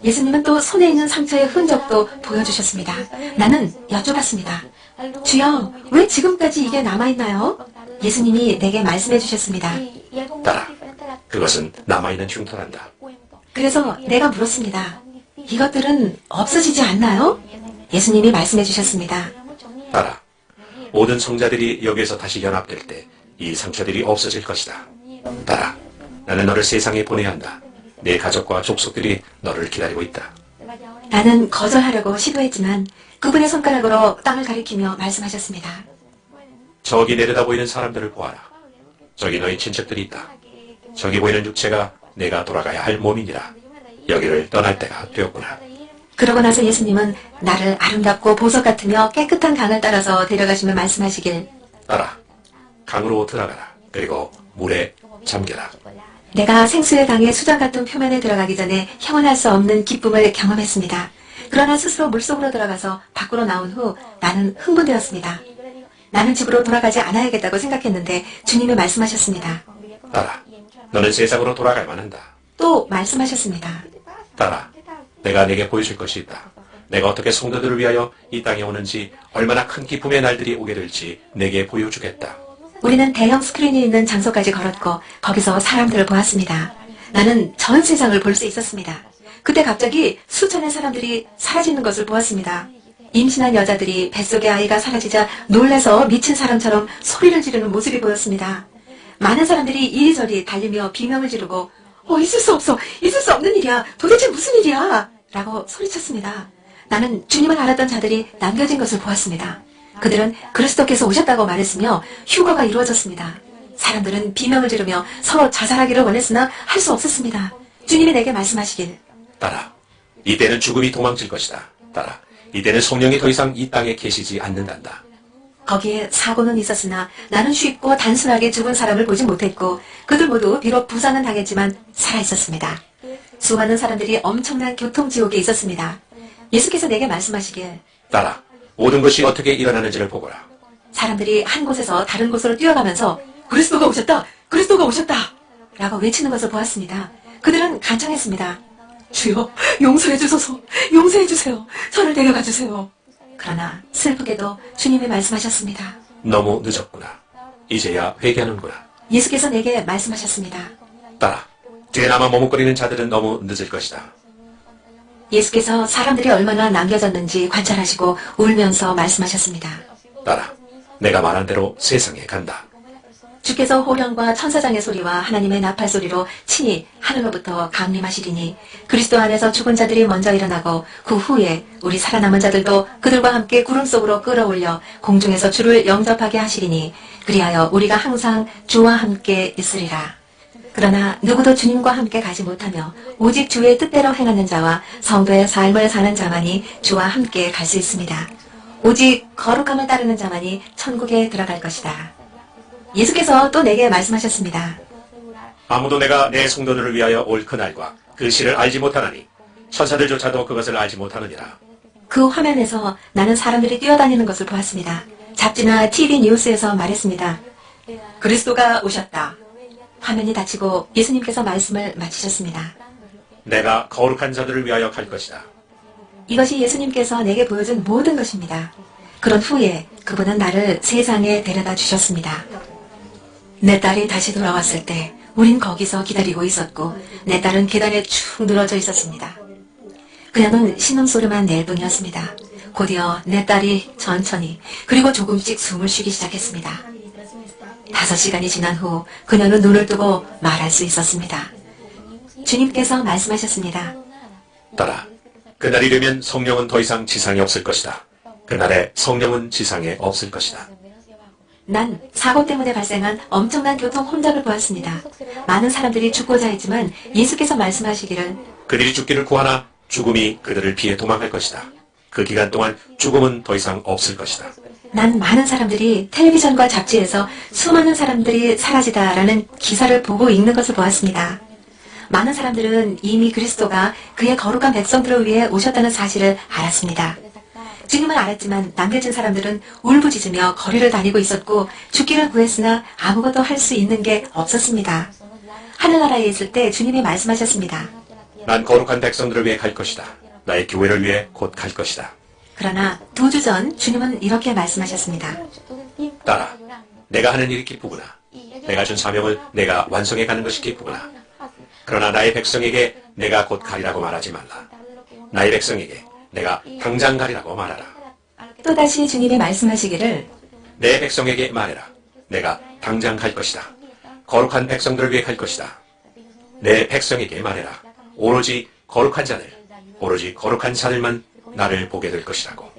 예수님은 또 손에 있는 상처의 흔적도 보여주셨습니다. 나는 여쭤봤습니다. 주여, 왜 지금까지 이게 남아있나요? 예수님이 내게 말씀해 주셨습니다. 따라. 그것은 남아있는 흉터란다. 그래서 내가 물었습니다. 이것들은 없어지지 않나요? 예수님이 말씀해 주셨습니다. 따라. 모든 성자들이 여기에서 다시 연합될 때 이 상처들이 없어질 것이다. 따라. 나는 너를 세상에 보내야 한다. 네 가족과 족속들이 너를 기다리고 있다. 나는 거절하려고 시도했지만 그분의 손가락으로 땅을 가리키며 말씀하셨습니다. 저기 내려다 보이는 사람들을 보아라. 저기 너희 친척들이 있다. 저기 보이는 육체가 내가 돌아가야 할 몸이니라. 여기를 떠날 때가 되었구나. 그러고 나서 예수님은 나를 아름답고 보석 같으며 깨끗한 강을 따라서 데려가시며 말씀하시길, 따라 강으로 들어가라. 그리고 물에 잠겨라. 내가 생수의 강의 수정 같은 표면에 들어가기 전에 형언할 수 없는 기쁨을 경험했습니다. 그러나 스스로 물속으로 들어가서 밖으로 나온 후 나는 흥분되었습니다. 나는 집으로 돌아가지 않아야겠다고 생각했는데 주님이 말씀하셨습니다. 따라 너는 세상으로 돌아갈만 한다. 또 말씀하셨습니다. 따라 내가 내게 보여줄 것이 있다. 내가 어떻게 성도들을 위하여 이 땅에 오는지, 얼마나 큰 기쁨의 날들이 오게 될지 내게 보여주겠다. 우리는 대형 스크린이 있는 장소까지 걸었고 거기서 사람들을 보았습니다. 나는 전 세상을 볼 수 있었습니다. 그때 갑자기 수천의 사람들이 사라지는 것을 보았습니다. 임신한 여자들이 뱃속의 아이가 사라지자 놀라서 미친 사람처럼 소리를 지르는 모습이 보였습니다. 많은 사람들이 이리저리 달리며 비명을 지르고 있을 수 없어! 있을 수 없는 일이야! 도대체 무슨 일이야! 라고 소리쳤습니다. 나는 주님을 알았던 자들이 남겨진 것을 보았습니다. 그들은 그리스도께서 오셨다고 말했으며 휴거가 이루어졌습니다. 사람들은 비명을 지르며 서로 자살하기를 원했으나 할 수 없었습니다. 주님이 내게 말씀하시길, 따라 이때는 죽음이 도망칠 것이다. 따라 이때는 성령이 더 이상 이 땅에 계시지 않는단다. 거기에 사고는 있었으나 나는 쉽고 단순하게 죽은 사람을 보지 못했고 그들 모두 비록 부상은 당했지만 살아있었습니다. 수많은 사람들이 엄청난 교통지옥에 있었습니다. 예수께서 내게 말씀하시길, 따라 모든 것이 어떻게 일어나는지를 보거라. 사람들이 한 곳에서 다른 곳으로 뛰어가면서 그리스도가 오셨다! 그리스도가 오셨다! 라고 외치는 것을 보았습니다. 그들은 간청했습니다. 주여, 용서해 주소서! 용서해 주세요! 저를 데려가 주세요! 그러나 슬프게도 주님이 말씀하셨습니다. 너무 늦었구나. 이제야 회개하는구나. 예수께서 내게 말씀하셨습니다. 따라 뒤에 남아 머뭇거리는 자들은 너무 늦을 것이다. 예수께서 사람들이 얼마나 남겨졌는지 관찰하시고 울면서 말씀하셨습니다. 따라 내가 말한 대로 세상에 간다. 주께서 호령과 천사장의 소리와 하나님의 나팔 소리로 친히 하늘로부터 강림하시리니 그리스도 안에서 죽은 자들이 먼저 일어나고 그 후에 우리 살아남은 자들도 그들과 함께 구름 속으로 끌어올려 공중에서 주를 영접하게 하시리니 그리하여 우리가 항상 주와 함께 있으리라. 그러나 누구도 주님과 함께 가지 못하며 오직 주의 뜻대로 행하는 자와 성도의 삶을 사는 자만이 주와 함께 갈 수 있습니다. 오직 거룩함을 따르는 자만이 천국에 들어갈 것이다. 예수께서 또 내게 말씀하셨습니다. 아무도 내가 내 성도들을 위하여 올 그날과 그 시를 알지 못하나니 천사들조차도 그것을 알지 못하느니라. 그 화면에서 나는 사람들이 뛰어다니는 것을 보았습니다. 잡지나 TV 뉴스에서 말했습니다. 그리스도가 오셨다. 화면이 닫히고 예수님께서 말씀을 마치셨습니다. 내가 거룩한 자들을 위하여 갈 것이다. 이것이 예수님께서 내게 보여준 모든 것입니다. 그런 후에 그분은 나를 세상에 데려다 주셨습니다. 내 딸이 다시 돌아왔을 때 우린 거기서 기다리고 있었고 내 딸은 계단에 축 늘어져 있었습니다. 그녀는 신음소리만 낼 뿐이었습니다. 곧이어 내 딸이 천천히 그리고 조금씩 숨을 쉬기 시작했습니다. 5시간이 지난 후 그녀는 눈을 뜨고 말할 수 있었습니다. 주님께서 말씀하셨습니다. 따라 그날이 되면 성령은 더 이상 지상에 없을 것이다. 그날에 성령은 지상에 없을 것이다. 난 사고 때문에 발생한 엄청난 교통 혼잡을 보았습니다. 많은 사람들이 죽고자 했지만 예수께서 말씀하시기를 그들이 죽기를 구하나 죽음이 그들을 피해 도망갈 것이다. 그 기간 동안 죽음은 더 이상 없을 것이다. 난 많은 사람들이 텔레비전과 잡지에서 수많은 사람들이 사라지다라는 기사를 보고 읽는 것을 보았습니다. 많은 사람들은 이미 그리스도가 그의 거룩한 백성들을 위해 오셨다는 사실을 알았습니다. 주님을 알았지만 남겨진 사람들은 울부짖으며 거리를 다니고 있었고 죽기를 구했으나 아무것도 할 수 있는 게 없었습니다. 하늘나라에 있을 때 주님이 말씀하셨습니다. 난 거룩한 백성들을 위해 갈 것이다. 나의 교회를 위해 곧 갈 것이다. 그러나 2주 전 주님은 이렇게 말씀하셨습니다. 따라 내가 하는 일이 기쁘구나. 내가 준 사명을 내가 완성해 가는 것이 기쁘구나. 그러나 나의 백성에게 내가 곧 가리라고 말하지 말라. 나의 백성에게 내가 당장 가리라고 말하라. 또다시 주님이 말씀하시기를 내 백성에게 말해라. 내가 당장 갈 것이다. 거룩한 백성들을 위해 갈 것이다. 내 백성에게 말해라. 오로지 거룩한 자들만 나를 보게 될 것이라고.